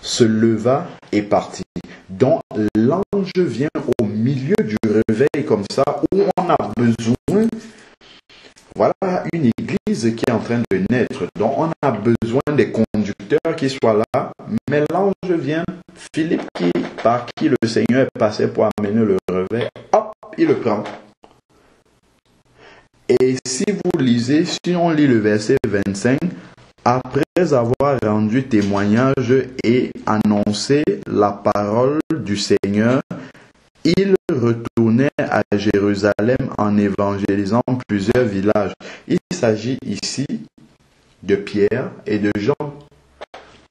se leva et partit. Donc l'ange vient au milieu du réveil comme ça, où on a besoin, voilà une église qui est en train de naître, donc on a besoin des conducteurs qui soient là, mais l'ange vient, Philippe par qui le Seigneur est passé pour amener le réveil, hop, il le prend. Et si vous lisez, si on lit le verset 25, après avoir rendu témoignage et annoncé la parole du Seigneur, il retournait à Jérusalem en évangélisant plusieurs villages. Il s'agit ici de Pierre et de Jean.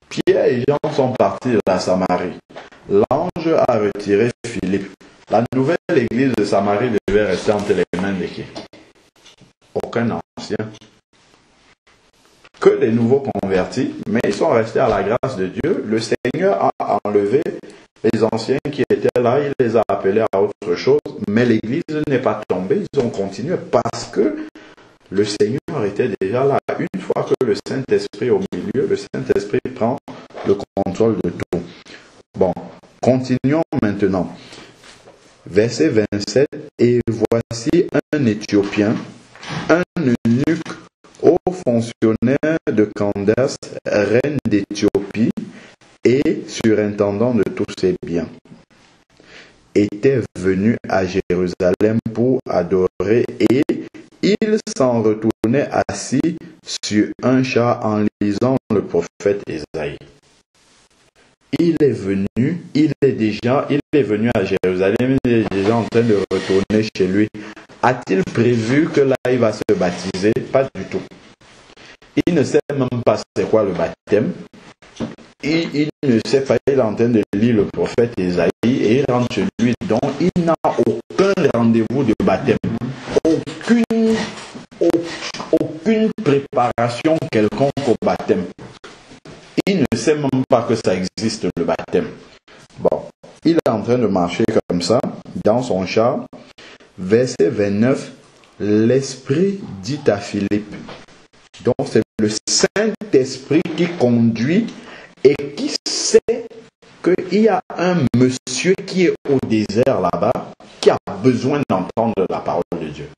Pierre et Jean sont partis de la Samarie. L'ange a retiré Philippe. La nouvelle église de Samarie devait rester entre les mains de qui? Aucun ancien. Que les nouveaux convertis, mais ils sont restés à la grâce de Dieu. Le Seigneur a enlevé les anciens qui étaient là, il les a appelés à autre chose, mais l'église n'est pas tombée, ils ont continué parce que le Seigneur était déjà là. Une fois que le Saint-Esprit est au milieu, le Saint-Esprit prend le contrôle de tout. Bon, continuons maintenant. Verset 27, et voici un Éthiopien, un eunuque, haut fonctionnaire de Candace, reine d'Éthiopie, et surintendant de tous ses biens, était venu à Jérusalem pour adorer, et il s'en retournait assis sur un char en lisant le prophète Ésaïe. Il est venu à Jérusalem, il est déjà en train de retourner chez lui. A-t-il prévu que là il va se baptiser? Pas du tout. Il ne sait même pas c'est quoi le baptême. Il ne sait pas, il est en train de lire le prophète Ésaïe et il rentre chez lui. Donc il n'a aucun rendez-vous de baptême. Aucune préparation quelconque au baptême. Il ne sait même pas que ça existe le baptême. Bon, il est en train de marcher comme ça, dans son char. Verset 29, l'Esprit dit à Philippe. Donc c'est le Saint-Esprit qui conduit et qui sait qu'il y a un monsieur qui est au désert là-bas, qui a besoin d'entendre la parole de Dieu.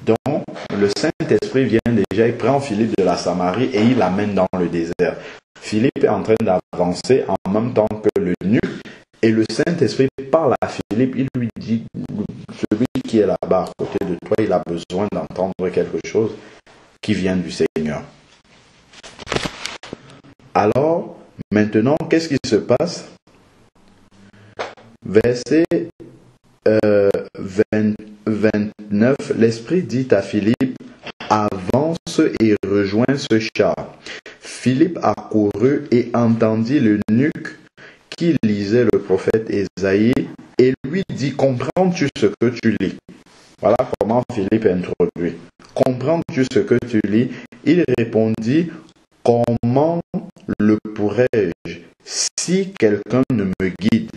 Donc le Saint-Esprit vient déjà, il prend Philippe de la Samarie et il l'amène dans le désert. Philippe est en train d'avancer en même temps que l'eunuque, et le Saint-Esprit parle à Philippe, il lui dit, celui qui est là-bas à côté de toi, il a besoin d'entendre quelque chose qui vient du Seigneur. Alors, maintenant, qu'est-ce qui se passe? Verset 29, l'Esprit dit à Philippe, avance et rejoins ce char. Philippe accourut et entendit l'eunuque qui lisait le prophète Ésaïe et lui dit, comprends-tu ce que tu lis? Voilà comment Philippe introduit. Comprends-tu ce que tu lis? Il répondit, comment le pourrais-je si quelqu'un ne me guide?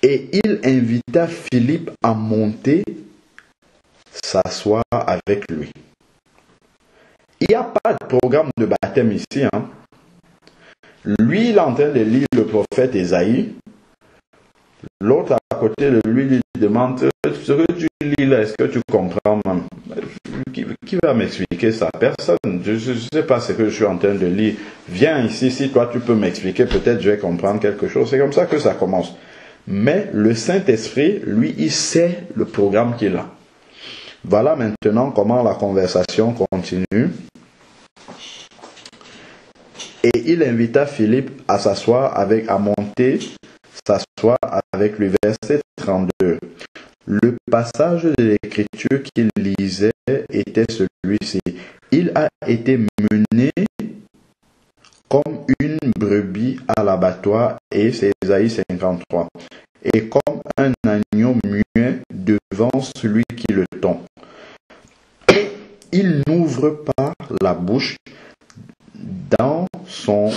Et il invita Philippe à monter, s'asseoir avec lui. Il n'y a pas de programme de baptême ici. Lui, il est en train de lire le prophète Ésaïe. L'autre à côté de lui lui demande, ce que tu lis là, est-ce que tu comprends même? Qui va m'expliquer ça? Personne. Je ne sais pas ce que je suis en train de lire. Viens ici, si toi tu peux m'expliquer, peut-être je vais comprendre quelque chose. C'est comme ça que ça commence. Mais le Saint-Esprit, lui, il sait le programme qu'il a. Voilà maintenant comment la conversation continue. Et il invita Philippe à s'asseoir à monter, s'asseoir avec lui. Verset 32. Le passage de l'Écriture qu'il lisait était celui-ci. Il a été mené comme une brebis à l'abattoir, et c'est Ésaïe 53. Et comme un agneau muet devant celui qui le tond. Il n'ouvre pas la bouche. Dans son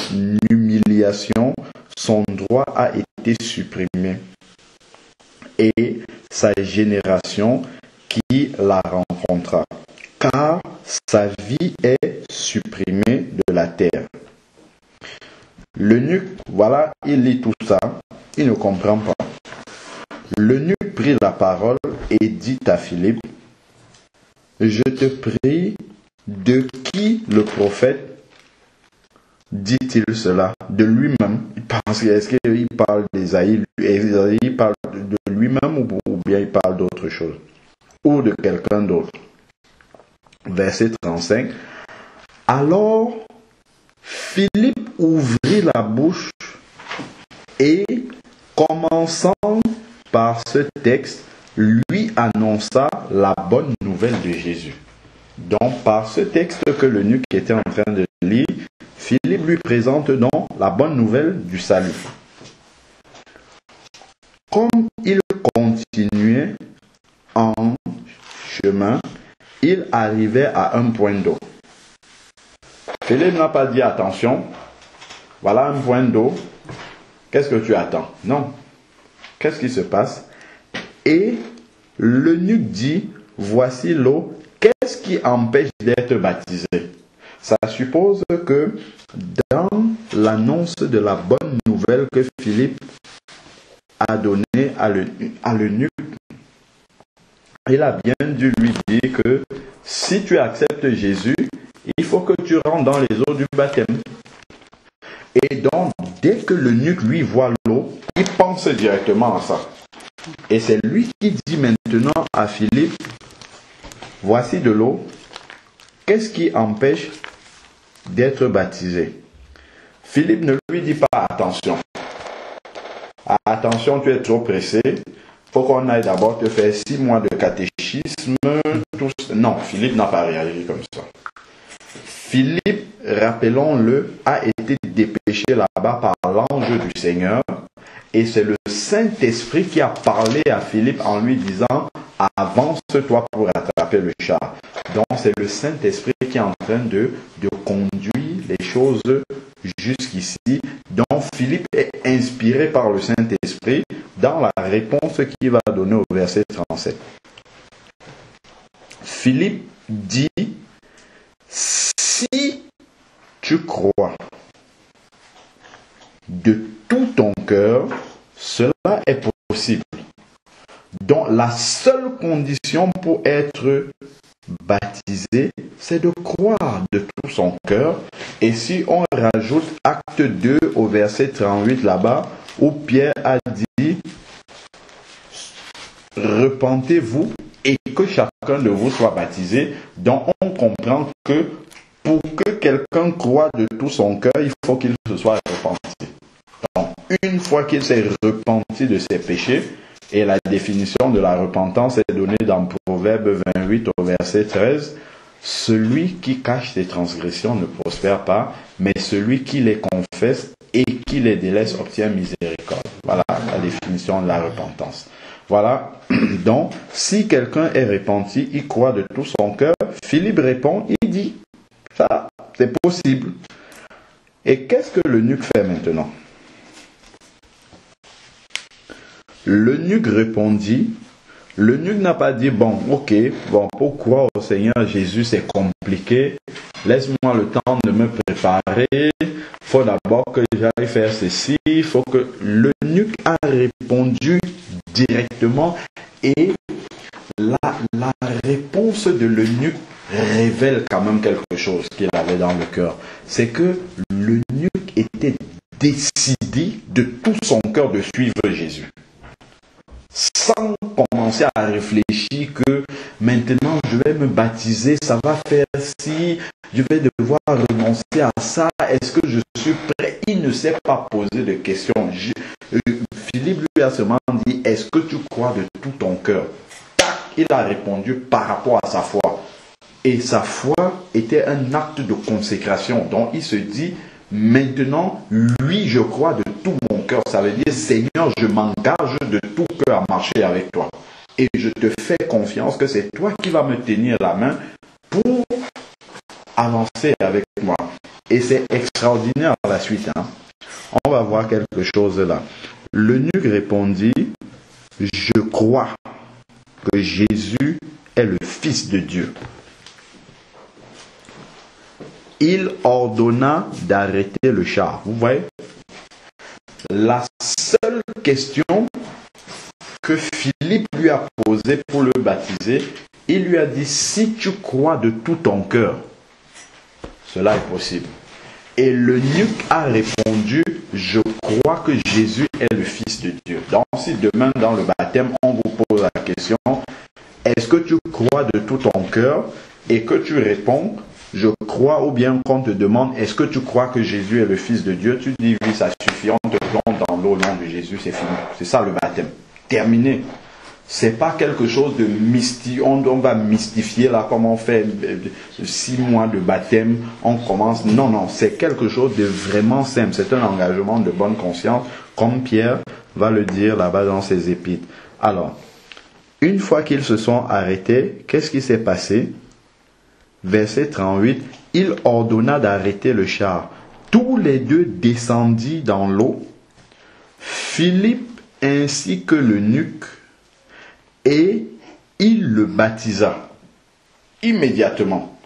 humiliation, son droit a été supprimé. Et sa génération qui la rencontra. Car sa vie est supprimée de la terre. L'eunuque, voilà, il lit tout ça, il ne comprend pas. L'eunuque prit la parole et dit à Philippe, je te prie, de qui le prophète dit-il cela? De lui-même? Est-ce qu'il parle d'Ésaïe? Ésaïe parle de lui-même ou bien il parle d'autre chose? Ou de quelqu'un d'autre? Verset 35. Alors, Philippe ouvrit la bouche et, commençant par ce texte, lui annonça la bonne nouvelle de Jésus. Donc, par ce texte que l'eunuque était en train de lire, Philippe lui présente donc la bonne nouvelle du salut. Comme il continuait en chemin, il arrivait à un point d'eau. Philippe n'a pas dit attention, voilà un point d'eau, qu'est-ce que tu attends? Non. Qu'est-ce qui se passe? Et l'eunuque dit, voici l'eau, qu'est-ce qui empêche d'être baptisé? Ça suppose que dans l'annonce de la bonne nouvelle que Philippe a donnée à l'eunuque, il a bien dû lui dire que si tu acceptes Jésus, il faut que tu rentres dans les eaux du baptême. Et donc, dès que l'eunuque lui voit l'eau, il pense directement à ça. Et c'est lui qui dit maintenant à Philippe, voici de l'eau, qu'est-ce qui empêche d'être baptisé? Philippe ne lui dit pas attention. Attention, tu es trop pressé. Faut qu'on aille d'abord te faire 6 mois de catéchisme. Non, Philippe n'a pas réagi comme ça. Philippe, rappelons-le, a été dépêché là-bas par l'ange du Seigneur. Et c'est le Saint-Esprit qui a parlé à Philippe en lui disant « Avance-toi pour attraper le char ». Donc c'est le Saint-Esprit qui est en train de conduire les choses jusqu'ici. Donc Philippe est inspiré par le Saint-Esprit dans la réponse qu'il va donner au verset 37. Philippe dit, si tu crois de tout ton cœur, cela est possible. Donc la seule condition pour être baptisé, c'est de croire de tout son cœur. Et si on rajoute acte 2 au verset 38 là-bas, où Pierre a dit, repentez-vous et que chacun de vous soit baptisé. Donc on comprend que pour que quelqu'un croie de tout son cœur, il faut qu'il se soit repenti. Donc une fois qu'il s'est repenti de ses péchés, et la définition de la repentance est donnée dans Proverbe 28 au verset 13, celui qui cache ses transgressions ne prospère pas, mais celui qui les confesse et qui les délaisse obtient miséricorde. Voilà la définition de la repentance. Voilà, donc, si quelqu'un est repenti, il croit de tout son cœur, Philippe répond, il dit, ça, c'est possible. Et qu'est-ce que l'eunuque fait maintenant? L'eunuque répondit, l'eunuque n'a pas dit, bon, ok, bon, pour croire au Seigneur Jésus, c'est compliqué, laisse-moi le temps de me préparer, il faut d'abord que j'aille faire ceci, il faut que l'eunuque a répondu directement et la réponse de l'eunuque révèle quand même quelque chose qu'il avait dans le cœur. C'est que l'eunuque était décidé de tout son cœur de suivre Jésus. Sans commencer à réfléchir que maintenant je vais me baptiser, ça va faire si, je vais devoir renoncer à ça, est-ce que je suis prêt? Il ne s'est pas posé de questions. Philippe lui a seulement dit, est-ce que tu crois de tout ton cœur? Tac, il a répondu par rapport à sa foi. Et sa foi était un acte de consécration. Donc il se dit, maintenant, oui, je crois de tout mon cœur. Ça veut dire, Seigneur, je m'engage de tout cœur à marcher avec toi. Et je te fais confiance que c'est toi qui vas me tenir la main pour avancer avec moi. Et c'est extraordinaire à la suite. On va voir quelque chose là. L'eunuque répondit, je crois que Jésus est le Fils de Dieu. Il ordonna d'arrêter le char. Vous voyez? La seule question que Philippe lui a posée pour le baptiser, il lui a dit, si tu crois de tout ton cœur, cela est possible. Et l'eunuque a répondu, je crois que Jésus est le Fils de Dieu. Donc si demain dans le baptême, on vous pose la question, est-ce que tu crois de tout ton cœur? Et que tu réponds, je crois, ou bien qu'on te demande, est-ce que tu crois que Jésus est le Fils de Dieu? Tu dis, oui, ça suffit, on te plonge dans l'eau au nom de Jésus, c'est fini. C'est ça le baptême. Terminé. C'est pas quelque chose de mystique, on va mystifier là, comme on fait 6 mois de baptême, on commence. Non, non, c'est quelque chose de vraiment simple. C'est un engagement de bonne conscience, comme Pierre va le dire là-bas dans ses épîtres. Alors, une fois qu'ils se sont arrêtés, qu'est-ce qui s'est passé? Verset 38, il ordonna d'arrêter le char. Tous les deux descendit dans l'eau, Philippe ainsi que l'eunuque, et il le baptisa immédiatement.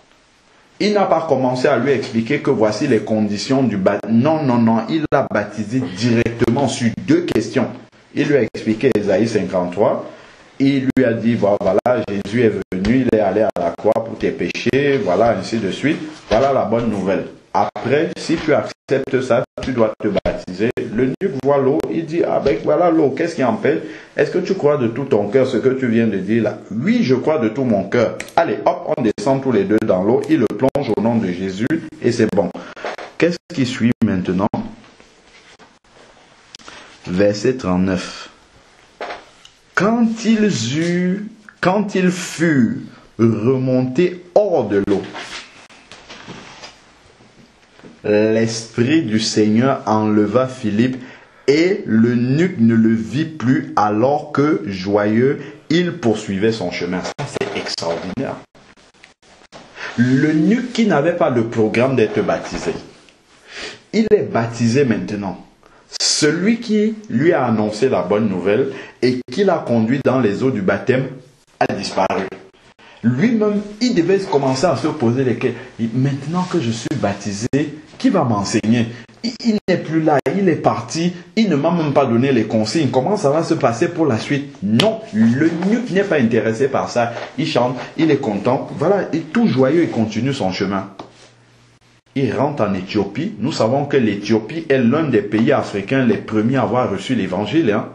Il n'a pas commencé à lui expliquer que voici les conditions du baptême. Non, non, non, il l'a baptisé directement sur 2 questions. Il lui a expliqué Ésaïe 53. Il lui a dit, voilà, Jésus est venu, il est allé à la croix pour tes péchés, voilà, ainsi de suite. Voilà la bonne nouvelle. Après, si tu acceptes ça, tu dois te baptiser. L'eunuque voit l'eau, il dit, ah ben voilà l'eau, qu'est-ce qui empêche? Est-ce que tu crois de tout ton cœur ce que tu viens de dire là? Oui, je crois de tout mon cœur. Allez, hop, on descend tous les deux dans l'eau, il le plonge au nom de Jésus et c'est bon. Qu'est-ce qui suit maintenant? Verset 39. Quand ils furent remontés hors de l'eau, l'Esprit du Seigneur enleva Philippe et l'eunuque ne le vit plus alors que, joyeux, il poursuivait son chemin. Ça, c'est extraordinaire. L'eunuque qui n'avait pas le programme d'être baptisé, il est baptisé maintenant. Celui qui lui a annoncé la bonne nouvelle et qui l'a conduit dans les eaux du baptême a disparu. Lui-même, il devait commencer à se poser les questions. Maintenant que je suis baptisé, qui va m'enseigner? Il n'est plus là, il est parti, il ne m'a même pas donné les consignes. Comment ça va se passer pour la suite? Non, l'eunuque n'est pas intéressé par ça. Il chante, il est content. Voilà, et tout joyeux, il continue son chemin. Il rentre en Éthiopie. Nous savons que l'Éthiopie est l'un des pays africains les premiers à avoir reçu l'évangile. Hein.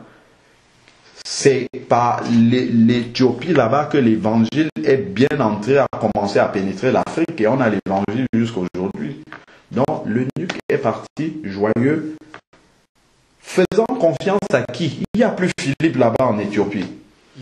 C'est par l'Éthiopie là-bas que l'évangile est bien entré, a commencé à pénétrer l'Afrique et on a l'évangile jusqu'à aujourd'hui. Donc l'eunuque est parti joyeux, faisant confiance à qui? Il n'y a plus Philippe là-bas en Éthiopie.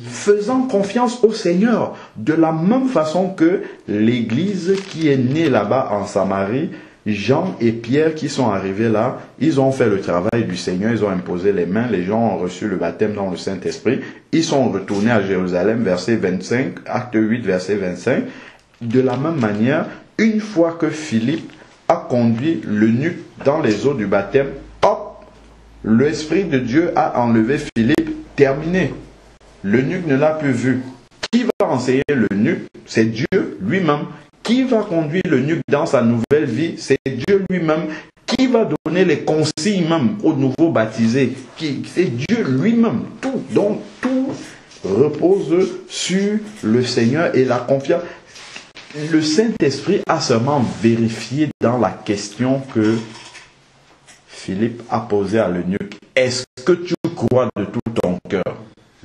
Faisant confiance au Seigneur, de la même façon que l'église qui est née là-bas en Samarie, Jean et Pierre qui sont arrivés là, ils ont fait le travail du Seigneur, ils ont imposé les mains, les gens ont reçu le baptême dans le Saint-Esprit, ils sont retournés à Jérusalem, verset 25, acte 8, verset 25. De la même manière, une fois que Philippe a conduit l'eunuque dans les eaux du baptême, hop, l'Esprit de Dieu a enlevé Philippe, terminé. L'eunuque ne l'a plus vu. Qui va enseigner l'eunuque? C'est Dieu lui-même. Qui va conduire l'eunuque dans sa nouvelle vie? C'est Dieu lui-même. Qui va donner les consignes même aux nouveaux baptisés? C'est Dieu lui-même. Tout, donc tout repose sur le Seigneur et la confiance. Le Saint-Esprit a seulement vérifié dans la question que Philippe a posée à l'eunuque. Est-ce que tu crois de tout ton cœur?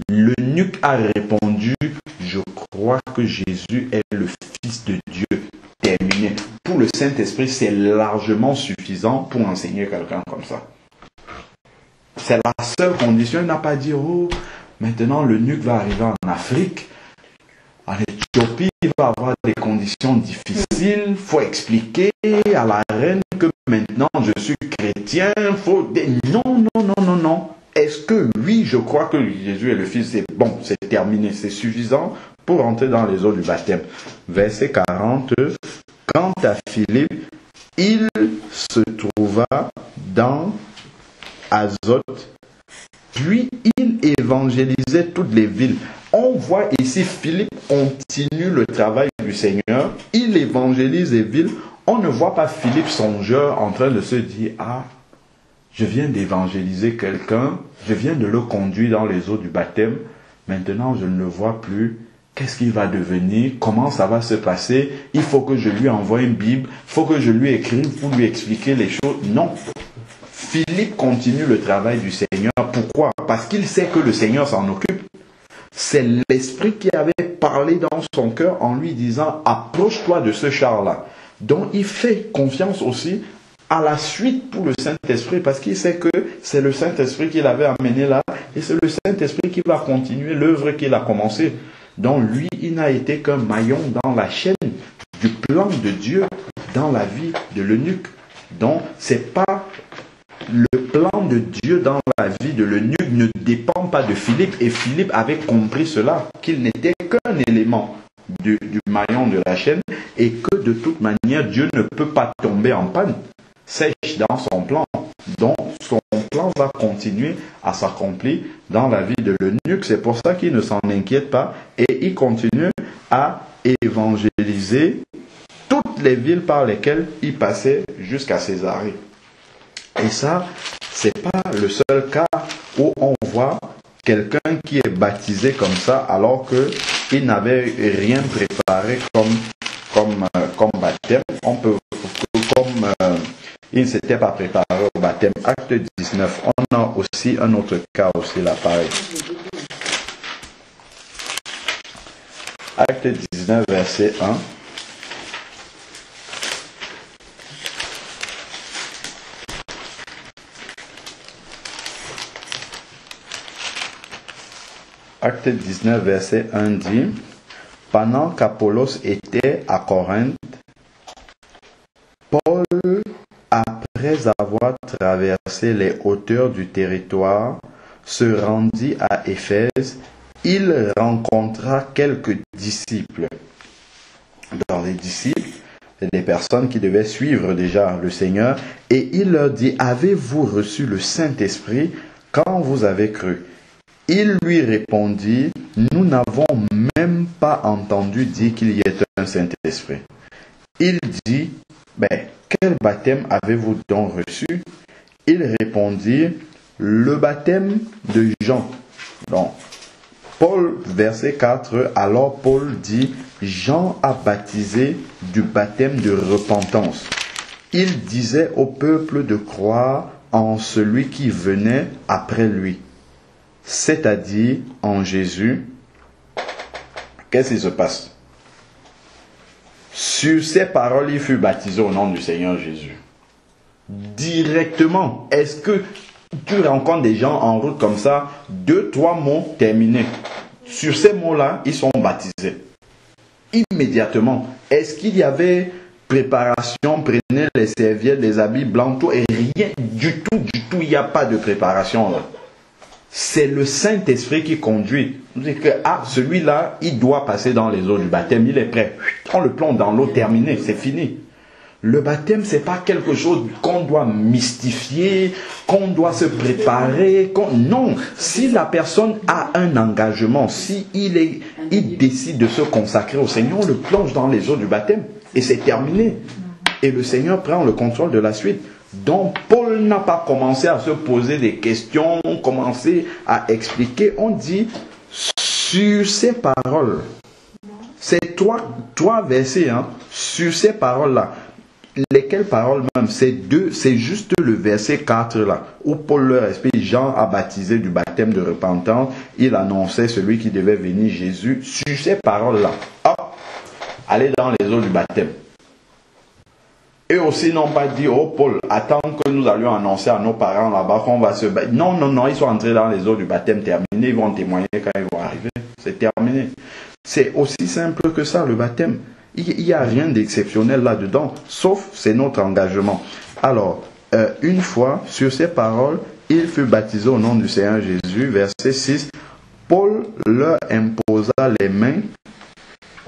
L'eunuque a répondu, je crois que Jésus est le Fils de Dieu. Terminé. Pour le Saint-Esprit, c'est largement suffisant pour enseigner quelqu'un comme ça. C'est la seule condition. Il n'a pas dit, oh, maintenant l'eunuque va arriver en Afrique. En Éthiopie, il va avoir des conditions difficiles. Il faut expliquer à la reine que maintenant je suis chrétien. Non, non, non, non, non. Est-ce que oui, je crois que Jésus est le Fils? C'est bon, c'est terminé, c'est suffisant pour entrer dans les eaux du baptême. Verset 40. Quant à Philippe, il se trouva dans Azote, puis il évangélisait toutes les villes. On voit ici Philippe continue le travail du Seigneur, il évangélise les villes. On ne voit pas Philippe songeur en train de se dire, ah, je viens d'évangéliser quelqu'un, je viens de le conduire dans les eaux du baptême, maintenant je ne le vois plus, qu'est-ce qu'il va devenir, comment ça va se passer, il faut que je lui envoie une Bible, il faut que je lui écrive pour lui expliquer les choses. Non, Philippe continue le travail du Seigneur. Pourquoi? Parce qu'il sait que le Seigneur s'en occupe. C'est l'Esprit qui avait parlé dans son cœur en lui disant, approche-toi de ce char-là. Donc il fait confiance aussi à la suite pour le Saint-Esprit, parce qu'il sait que c'est le Saint-Esprit qui l'avait amené là, et c'est le Saint-Esprit qui va continuer l'œuvre qu'il a commencée. Donc lui, il n'a été qu'un maillon dans la chaîne du plan de Dieu dans la vie de l'eunuque. Donc c'est pas le plan de Dieu dans la vie de l'eunuque ne dépend pas de Philippe, et Philippe avait compris cela, qu'il n'était qu'un élément du maillon de la chaîne, et que de toute manière Dieu ne peut pas tomber en panne sèche dans son plan. Donc son plan va continuer à s'accomplir dans la vie de l'eunuque. C'est pour ça qu'il ne s'en inquiète pas et il continue à évangéliser toutes les villes par lesquelles il passait jusqu'à Césarée. Et ça, c'est pas le seul cas où on voit quelqu'un qui est baptisé comme ça alors qu'il n'avait rien préparé comme baptême. On peut, il ne s'était pas préparé au baptême. Acte 19. On a aussi un autre cas aussi là, pareil. Acte 19, verset 1. Acte 19, verset 1 dit, « Pendant qu'Apollos était à Corinthe, Paul, après avoir traversé les hauteurs du territoire, se rendit à Éphèse. Il rencontra quelques disciples. » Dans les disciples, c'est des personnes qui devaient suivre déjà le Seigneur. Et il leur dit, « Avez-vous reçu le Saint-Esprit quand vous avez cru ?» Ils lui répondirent, « Nous n'avons même pas entendu dire qu'il y ait un Saint-Esprit. Il dit, quel baptême avez-vous donc reçu? Ils répondirent, le baptême de Jean. Donc, Paul, verset 4, alors Paul dit, Jean a baptisé du baptême de repentance. Il disait au peuple de croire en celui qui venait après lui, c'est-à-dire en Jésus. Qu'est-ce qui se passe? Sur ces paroles, il fut baptisé au nom du Seigneur Jésus. Directement. Est-ce que tu rencontres des gens en route comme ça, 2-3 mots terminés? Sur ces mots-là, ils sont baptisés. Immédiatement. Est-ce qu'il y avait préparation, prenez les serviettes, les habits blancs, tout, et rien du tout, il n'y a pas de préparation là. C'est le Saint-Esprit qui conduit. Vous dites que celui-là, il doit passer dans les eaux du baptême, il est prêt. On le plonge dans l'eau, terminé, c'est fini. Le baptême, c'est pas quelque chose qu'on doit mystifier, qu'on doit se préparer. Non, si la personne a un engagement, si il décide de se consacrer au Seigneur, on le plonge dans les eaux du baptême et c'est terminé. Et le Seigneur prend le contrôle de la suite. Donc Paul n'a pas commencé à se poser des questions, commencé à expliquer. On dit sur ces paroles. C'est trois versets, sur ces paroles-là. Lesquelles paroles même? C'est juste le verset 4 là, où Paul leur explique, Jean a baptisé du baptême de repentance, il annonçait celui qui devait venir, Jésus. Sur ces paroles là, allez dans les eaux du baptême. Eux aussi n'ont pas dit, oh Paul, attends que nous allions annoncer à nos parents là-bas qu'on va se baptiser. Non, ils sont entrés dans les eaux du baptême, terminé, ils vont témoigner quand ils vont arriver. C'est terminé. C'est aussi simple que ça, le baptême. Il n'y a rien d'exceptionnel là-dedans, sauf c'est notre engagement. Alors, une fois, sur ces paroles, il fut baptisé au nom du Seigneur Jésus, verset 6. Paul leur imposa les mains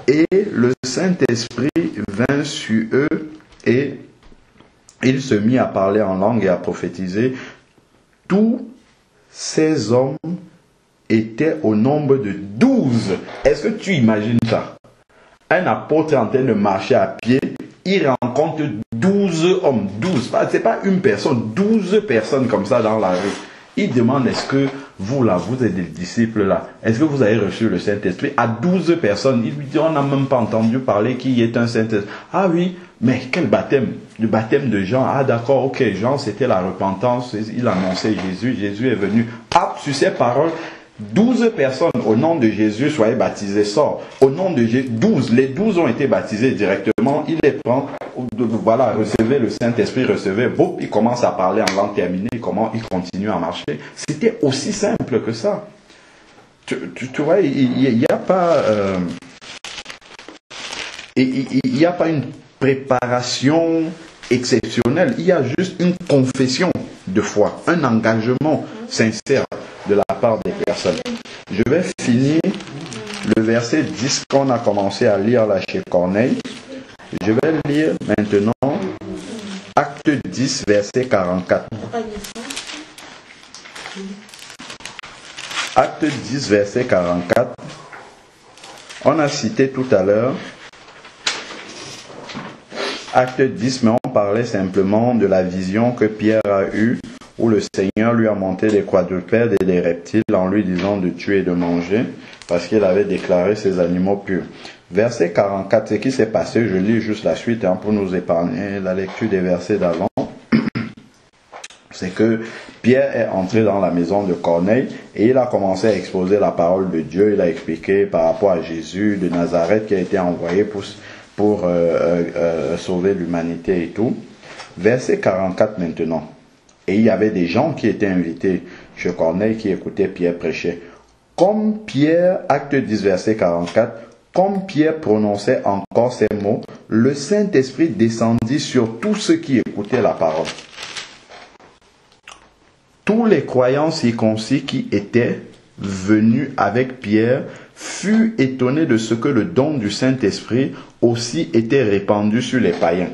et le Saint-Esprit vint sur eux et il se mit à parler en langue et à prophétiser. Tous ces hommes étaient au nombre de 12. Est-ce que tu imagines ça? Un apôtre en train de marcher à pied, il rencontre 12 hommes, 12, c'est pas une personne, 12 personnes comme ça dans la rue. Il demande, est-ce que vous là, vous êtes des disciples là, est-ce que vous avez reçu le Saint-Esprit? À 12 personnes, il lui dit, on n'a même pas entendu parler qu'il y ait un Saint-Esprit. Ah oui, mais quel baptême? Le baptême de Jean. Ah d'accord, ok, Jean c'était la repentance, il annonçait Jésus, Jésus est venu. Sur ces paroles, 12 personnes au nom de Jésus soyez baptisées, sort. Au nom de Jésus, 12, les 12 ont été baptisés directement, il les prend, voilà, recevez le Saint-Esprit, recevez, boum, il commence à parler en langue terminée, il continue à marcher. C'était aussi simple que ça. Tu vois, il n'y a pas... il n'y a pas une préparation exceptionnelle, il y a juste une confession de foi, un engagement sincère de la part des personnes. Je vais finir le verset 10 qu'on a commencé à lire là chez Corneille. Je vais lire maintenant Acte 10, verset 44. Acte 10, verset 44. On a cité tout à l'heure Acte 10, mais on parlait simplement de la vision que Pierre a eue, où le Seigneur lui a montré des quadrupèdes et des reptiles en lui disant de tuer et de manger, parce qu'il avait déclaré ces animaux purs. Verset 44, ce qui s'est passé, je lis juste la suite pour nous épargner la lecture des versets d'avant. C'est que Pierre est entré dans la maison de Corneille et il a commencé à exposer la parole de Dieu. Il a expliqué par rapport à Jésus de Nazareth qui a été envoyé pour sauver l'humanité et tout. Verset 44 maintenant. Et il y avait des gens qui étaient invités chez Corneille qui écoutaient Pierre prêcher. Comme Pierre, acte 10, verset 44, comme Pierre prononçait encore ces mots, le Saint-Esprit descendit sur tous ceux qui écoutaient la parole. Tous les croyants circoncis qui étaient venus avec Pierre furent étonnés de ce que le don du Saint-Esprit aussi était répandu sur les païens.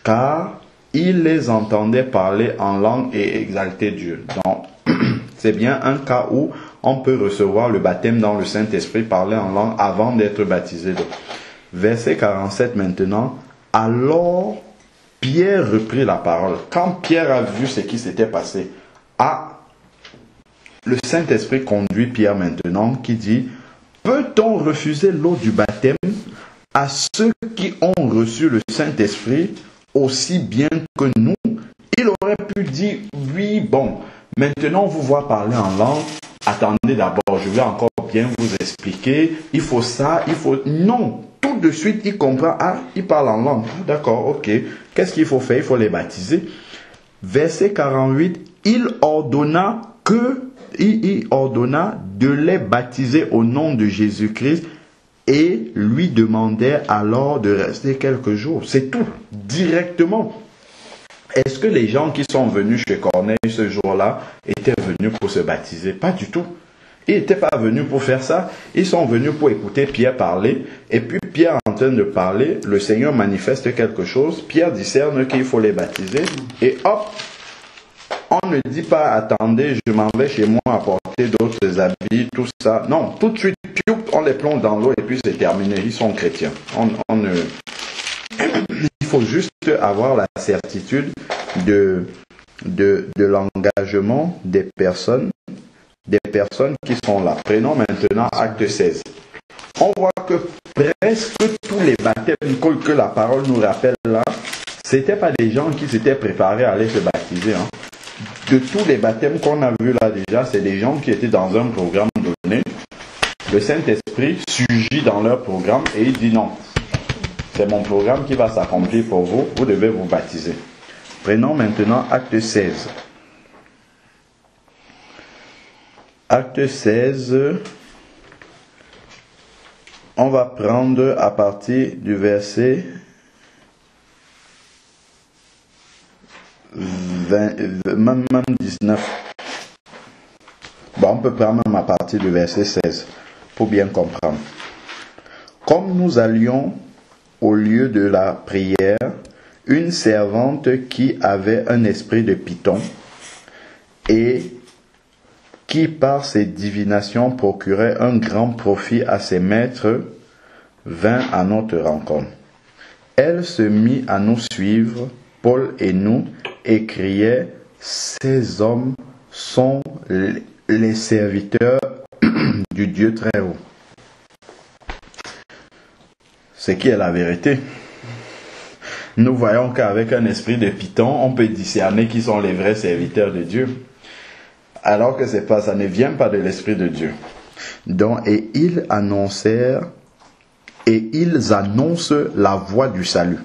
Car ils les entendaient parler en langue et exalter Dieu. Donc, C'est bien un cas où on peut recevoir le baptême dans le Saint-Esprit, parler en langue avant d'être baptisé. Verset 47 maintenant. Alors Pierre reprit la parole. Quand Pierre a vu ce qui s'était passé, le Saint-Esprit conduit Pierre maintenant qui dit: peut-on refuser l'eau du baptême à ceux qui ont reçu le Saint-Esprit aussi bien que nous? Il aurait pu dire: oui, bon, maintenant vous voir parler en langue, attendez d'abord, je vais encore bien vous expliquer, il faut ça, il faut... Non, tout de suite il comprend, il parle en langue, d'accord, ok, qu'est-ce qu'il faut faire? Il faut les baptiser. Verset 48, il ordonna de les baptiser au nom de Jésus-Christ et lui demandait alors de rester quelques jours. C'est tout, directement. Est-ce que les gens qui sont venus chez Corneille ce jour-là étaient venus pour se baptiser? Pas du tout. Ils n'étaient pas venus pour faire ça. Ils sont venus pour écouter Pierre parler. Et puis Pierre en train de parler, le Seigneur manifeste quelque chose. Pierre discerne qu'il faut les baptiser. Et hop, on ne dit pas: attendez, je m'en vais chez moi apporter d'autres habits, tout ça. Non, tout de suite, on les plonge dans l'eau et puis c'est terminé. Ils sont chrétiens. Il faut juste avoir la certitude de l'engagement des personnes qui sont là. Prenons maintenant acte 16. On voit que presque tous les baptêmes que la parole nous rappelle là, c'était pas des gens qui s'étaient préparés à aller se baptiser. De tous les baptêmes qu'on a vus là déjà, c'est des gens qui étaient dans un programme donné. Le Saint-Esprit surgit dans leur programme et il dit: non, c'est mon programme qui va s'accomplir pour vous, vous devez vous baptiser. Prenons maintenant acte 16. Acte 16, on va prendre à partir du verset 20, même 19. Bon, on peut prendre même à partir du verset 16 pour bien comprendre. Comme nous allions au lieu de la prière, une servante qui avait un esprit de Python et qui par ses divinations procurait un grand profit à ses maîtres, vint à notre rencontre. Elle se mit à nous suivre, Paul et nous, et criait: ces hommes sont les serviteurs du Dieu très haut. Ce qui est la vérité. Nous voyons qu'avec un esprit de Python, on peut discerner qui sont les vrais serviteurs de Dieu. Alors que ça ne vient pas de l'Esprit de Dieu. Donc, et ils annoncent la voie du salut.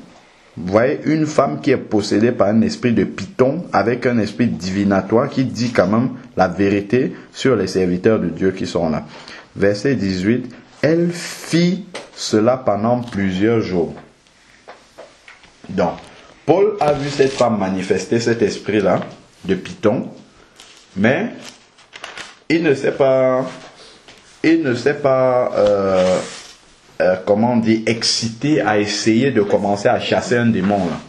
Vous voyez, une femme qui est possédée par un esprit de Python, avec un esprit divinatoire qui dit quand même la vérité sur les serviteurs de Dieu qui sont là. Verset 18, elle fit cela pendant plusieurs jours. Donc, Paul a vu cette femme manifester cet esprit-là de Python, mais il ne sait pas comment on dit, excité à essayer de commencer à chasser un démon là.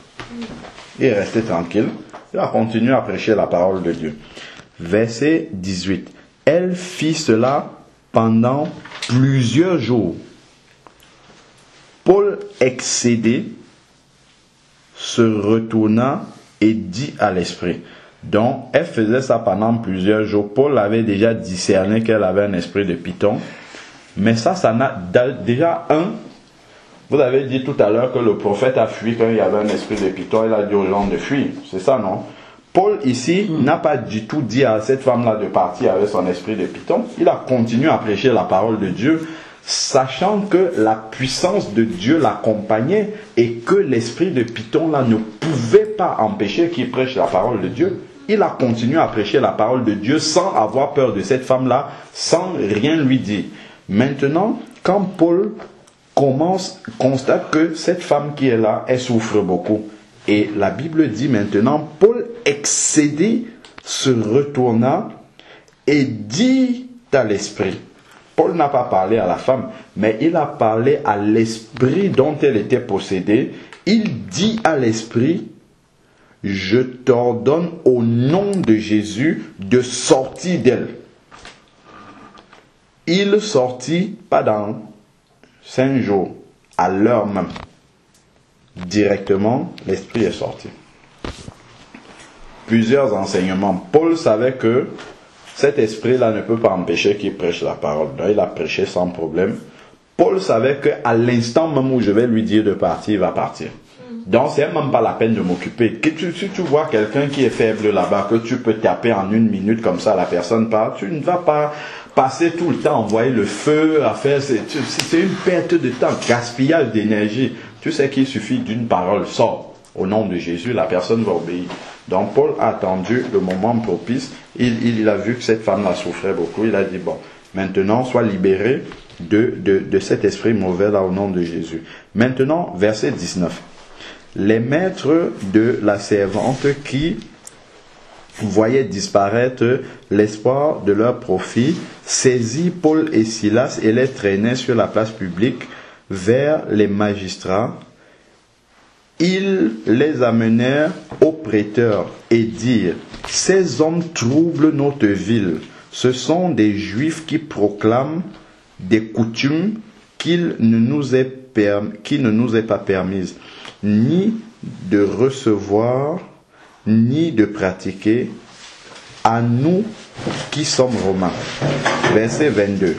Il est resté tranquille. Il a continué à prêcher la parole de Dieu. Verset 18. Elle fit cela pendant plusieurs jours. Paul, excédé, se retourna et dit à l'esprit. Donc, elle faisait ça pendant plusieurs jours. Paul avait déjà discerné qu'elle avait un esprit de Python. Mais ça n'a déjà vous avez dit tout à l'heure que le prophète a fui quand il y avait un esprit de Python. Il a dit aux gens de fuir. C'est ça, non? Paul ici n'a pas du tout dit à cette femme-là de partir avec son esprit de Python. Il a continué à prêcher la parole de Dieu, sachant que la puissance de Dieu l'accompagnait et que l'esprit de Python là ne pouvait pas empêcher qu'il prêche la parole de Dieu. Il a continué à prêcher la parole de Dieu sans avoir peur de cette femme-là, sans rien lui dire. Maintenant, quand Paul constate que cette femme qui est là, elle souffre beaucoup. Et la Bible dit maintenant, Paul excédé se retourna et dit à l'esprit. Paul n'a pas parlé à la femme, mais il a parlé à l'esprit dont elle était possédée. Il dit à l'esprit: je t'ordonne au nom de Jésus de sortir d'elle. Il sortit, pas dans 5 jours, à l'heure même. Directement, l'esprit est sorti. Plusieurs enseignements. Paul savait que cet esprit-là ne peut pas empêcher qu'il prêche la parole. Donc, il a prêché sans problème. Paul savait qu'à l'instant même où je vais lui dire de partir, il va partir. Donc, c'est même pas la peine de m'occuper. Si tu vois quelqu'un qui est faible là-bas, que tu peux taper en 1 minute comme ça, la personne part, tu ne vas pas passer tout le temps, envoyer le feu, à faire, c'est une perte de temps, gaspillage d'énergie. Tu sais qu'il suffit d'une parole, sort au nom de Jésus, la personne va obéir. Donc Paul a attendu le moment propice, il a vu que cette femme-là souffrait beaucoup, il a dit bon, maintenant sois libéré de cet esprit mauvais là au nom de Jésus. Maintenant, verset 19. Les maîtres de la servante qui voyaient disparaître l'espoir de leur profit, saisit Paul et Silas et les traînaient sur la place publique vers les magistrats. Ils les amenèrent au préteur et dirent: ces hommes troublent notre ville. Ce sont des Juifs qui proclament des coutumes qui ne nous est pas permises, ni de recevoir, ni de pratiquer, à nous qui sommes romains. Verset 22.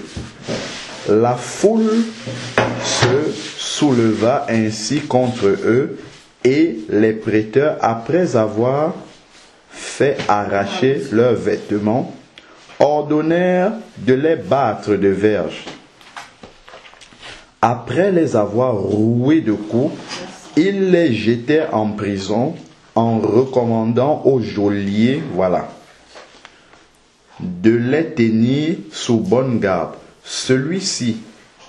La foule se souleva ainsi contre eux, et les prêteurs, après avoir fait arracher leurs vêtements, ordonnèrent de les battre de verges. Après les avoir roués de coups, ils les jetèrent en prison en recommandant au geôlier, de les tenir sous bonne garde. Celui-ci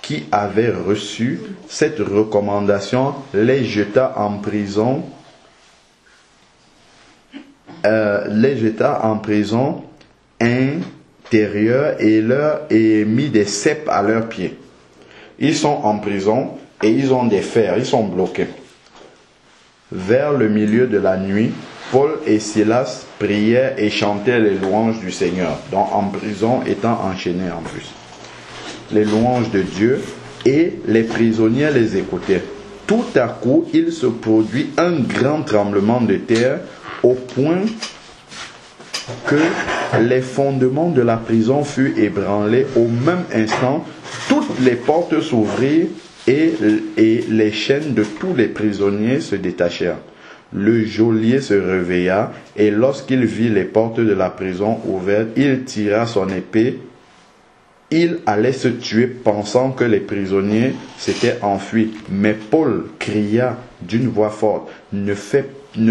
qui avait reçu cette recommandation les jeta en prison, intérieure et mit des ceps à leurs pieds. Ils sont en prison et ils ont des fers, ils sont bloqués. Vers le milieu de la nuit, Paul et Silas priaient et chantaient les louanges du Seigneur, donc en prison étant enchaînés en plus. Les louanges de Dieu, et les prisonniers les écoutaient. Tout à coup, il se produit un grand tremblement de terre au point que les fondements de la prison furent ébranlés. Au même instant, toutes les portes s'ouvrirent et les chaînes de tous les prisonniers se détachèrent. Le geôlier se réveilla et lorsqu'il vit les portes de la prison ouvertes, il tira son épée. Il allait se tuer pensant que les prisonniers s'étaient enfuis. Mais Paul cria d'une voix forte: ne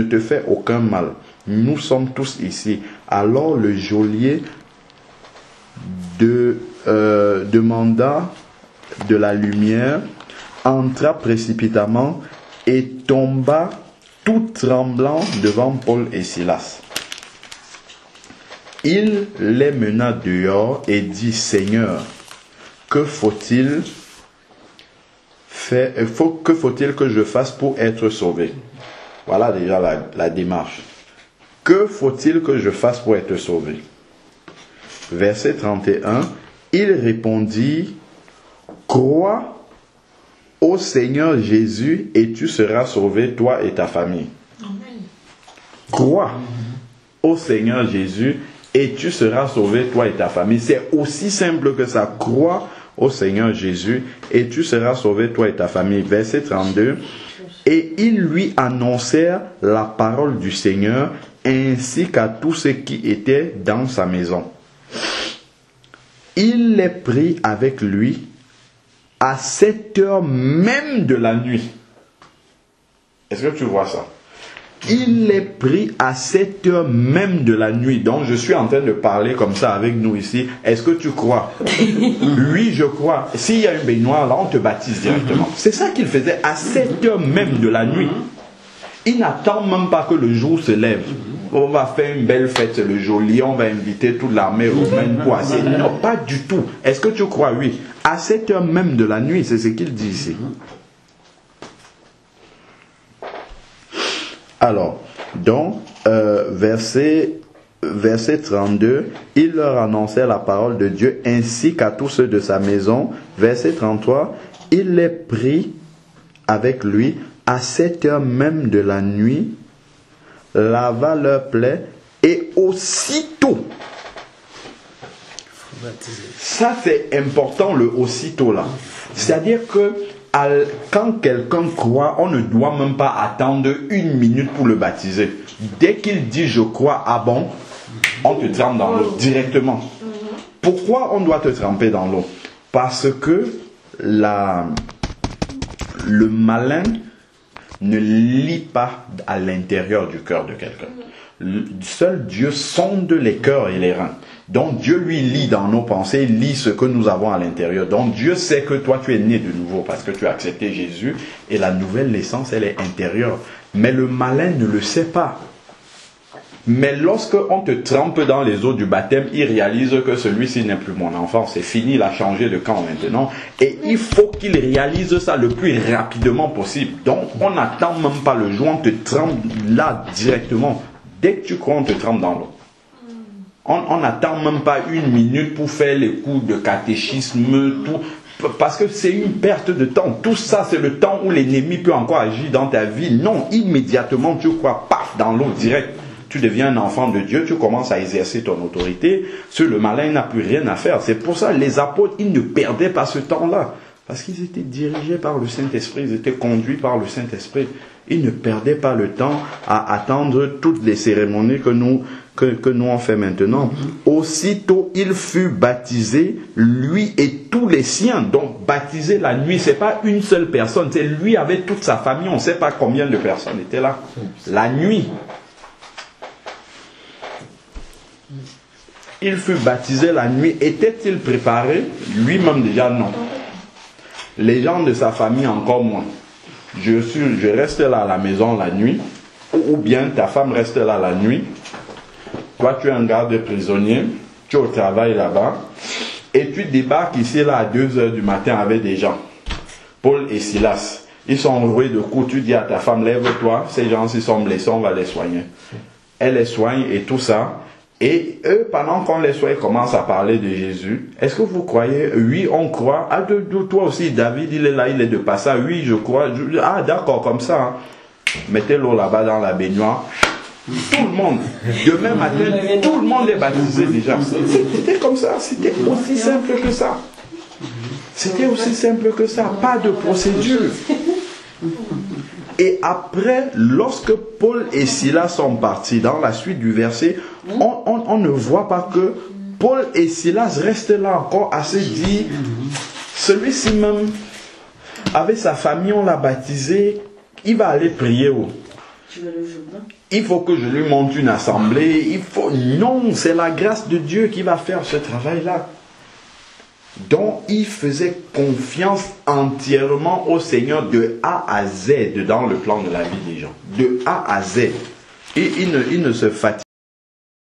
te fais aucun mal. Nous sommes tous ici. Alors le geôlier demanda de la lumière, entra précipitamment et tomba tout tremblant devant Paul et Silas. Il les mena dehors et dit: Seigneur, que faut-il que je fasse pour être sauvé? Voilà déjà la démarche. Que faut-il que je fasse pour être sauvé? Verset 31, il répondit: crois au Seigneur Jésus et tu seras sauvé, toi et ta famille. Amen. Crois au Seigneur Jésus et tu seras sauvé, toi et ta famille. C'est aussi simple que ça. Crois au Seigneur Jésus et tu seras sauvé, toi et ta famille. Verset 32. Et ils lui annoncèrent la parole du Seigneur ainsi qu'à tous ceux qui étaient dans sa maison. Il les prit avec lui à 7 heures même de la nuit. Est-ce que tu vois ça? Il les prit à 7 heures même de la nuit. Donc je suis en train de parler comme ça avec nous ici. Est-ce que tu crois? Oui, je crois. S'il y a une baignoire là, on te baptise directement. C'est ça qu'il faisait à 7 heures même de la nuit. Il n'attend même pas que le jour se lève. On va faire une belle fête le geôlier, on va inviter toute l'armée romaine pour assister. Non, pas du tout. Est-ce que tu crois? Oui. À 7 heures même de la nuit, c'est ce qu'il dit ici. Alors, Donc, verset 32, il leur annonçait la parole de Dieu ainsi qu'à tous ceux de sa maison. Verset 33, il les prit avec lui à 7 heures même de la nuit, lava leurs plaies et aussitôt. Ça c'est important, le aussitôt là. C'est-à-dire que quand quelqu'un croit, on ne doit même pas attendre 1 minute pour le baptiser. Dès qu'il dit je crois, ah bon, on te trempe dans l'eau directement. Pourquoi on doit te tremper dans l'eau? Parce que le malin ne lit pas à l'intérieur du cœur de quelqu'un. Seul Dieu sonde les cœurs et les reins. Donc Dieu lui lit dans nos pensées, lit ce que nous avons à l'intérieur. Donc Dieu sait que toi tu es né de nouveau parce que tu as accepté Jésus et la nouvelle naissance elle est intérieure. Mais le malin ne le sait pas. Mais lorsque on te trempe dans les eaux du baptême, il réalise que celui-ci n'est plus mon enfant, c'est fini, il a changé de camp maintenant. Et il faut qu'il réalise ça le plus rapidement possible. Donc on n'attend même pas le jour, on te trempe là directement. Dès que tu crois, on te trempe dans l'eau. On n'attend même pas 1 minute pour faire les cours de catéchisme, tout, parce que c'est une perte de temps. Tout ça, c'est le temps où l'ennemi peut encore agir dans ta vie. Non, immédiatement, tu crois, paf, dans l'eau direct. Tu deviens un enfant de Dieu, tu commences à exercer ton autorité. Sur le malin, il n'a plus rien à faire. C'est pour ça que les apôtres, ils ne perdaient pas ce temps-là. Parce qu'ils étaient dirigés par le Saint-Esprit, ils étaient conduits par le Saint-Esprit. Ils ne perdaient pas le temps à attendre toutes les cérémonies que nous on fait maintenant. Aussitôt, il fut baptisé, lui et tous les siens. Donc, baptisé la nuit, c'est pas une seule personne, c'est lui avec toute sa famille. On ne sait pas combien de personnes étaient là. La nuit. Il fut baptisé la nuit. Était-il préparé? Lui-même déjà non. Les gens de sa famille encore moins. Je reste là à la maison la nuit, ou bien ta femme reste là la nuit. Toi, tu es un garde prisonnier, tu es au travail là-bas, et tu débarques ici là à 2 heures du matin avec des gens. Paul et Silas, ils sont enroués de coups. Tu dis à ta femme, lève-toi, ces gens-ci sont blessés, on va les soigner. Elle les soigne et tout ça. Et eux, pendant qu'on les soigne, commencent à parler de Jésus. Est-ce que vous croyez? Oui, on croit. Ah, toi aussi, David, il est là, il est de passage. Oui, je crois. Ah, d'accord, comme ça. Hein. Mettez l'eau là-bas dans la baignoire. Tout le monde. Demain matin, tout le monde est baptisé déjà. C'était comme ça. C'était aussi simple que ça. C'était aussi simple que ça. Pas de procédure. Et après, lorsque Paul et Silas sont partis, dans la suite du verset, on ne voit pas que Paul et Silas restent là encore à se dire, celui-ci même, avec sa famille, on l'a baptisé, il va aller prier où? Il faut que je lui monte une assemblée, non, c'est la grâce de Dieu qui va faire ce travail-là. Donc, il faisait confiance entièrement au Seigneur de A à Z dans le plan de la vie des gens. De A à Z. Et il ne se fatigue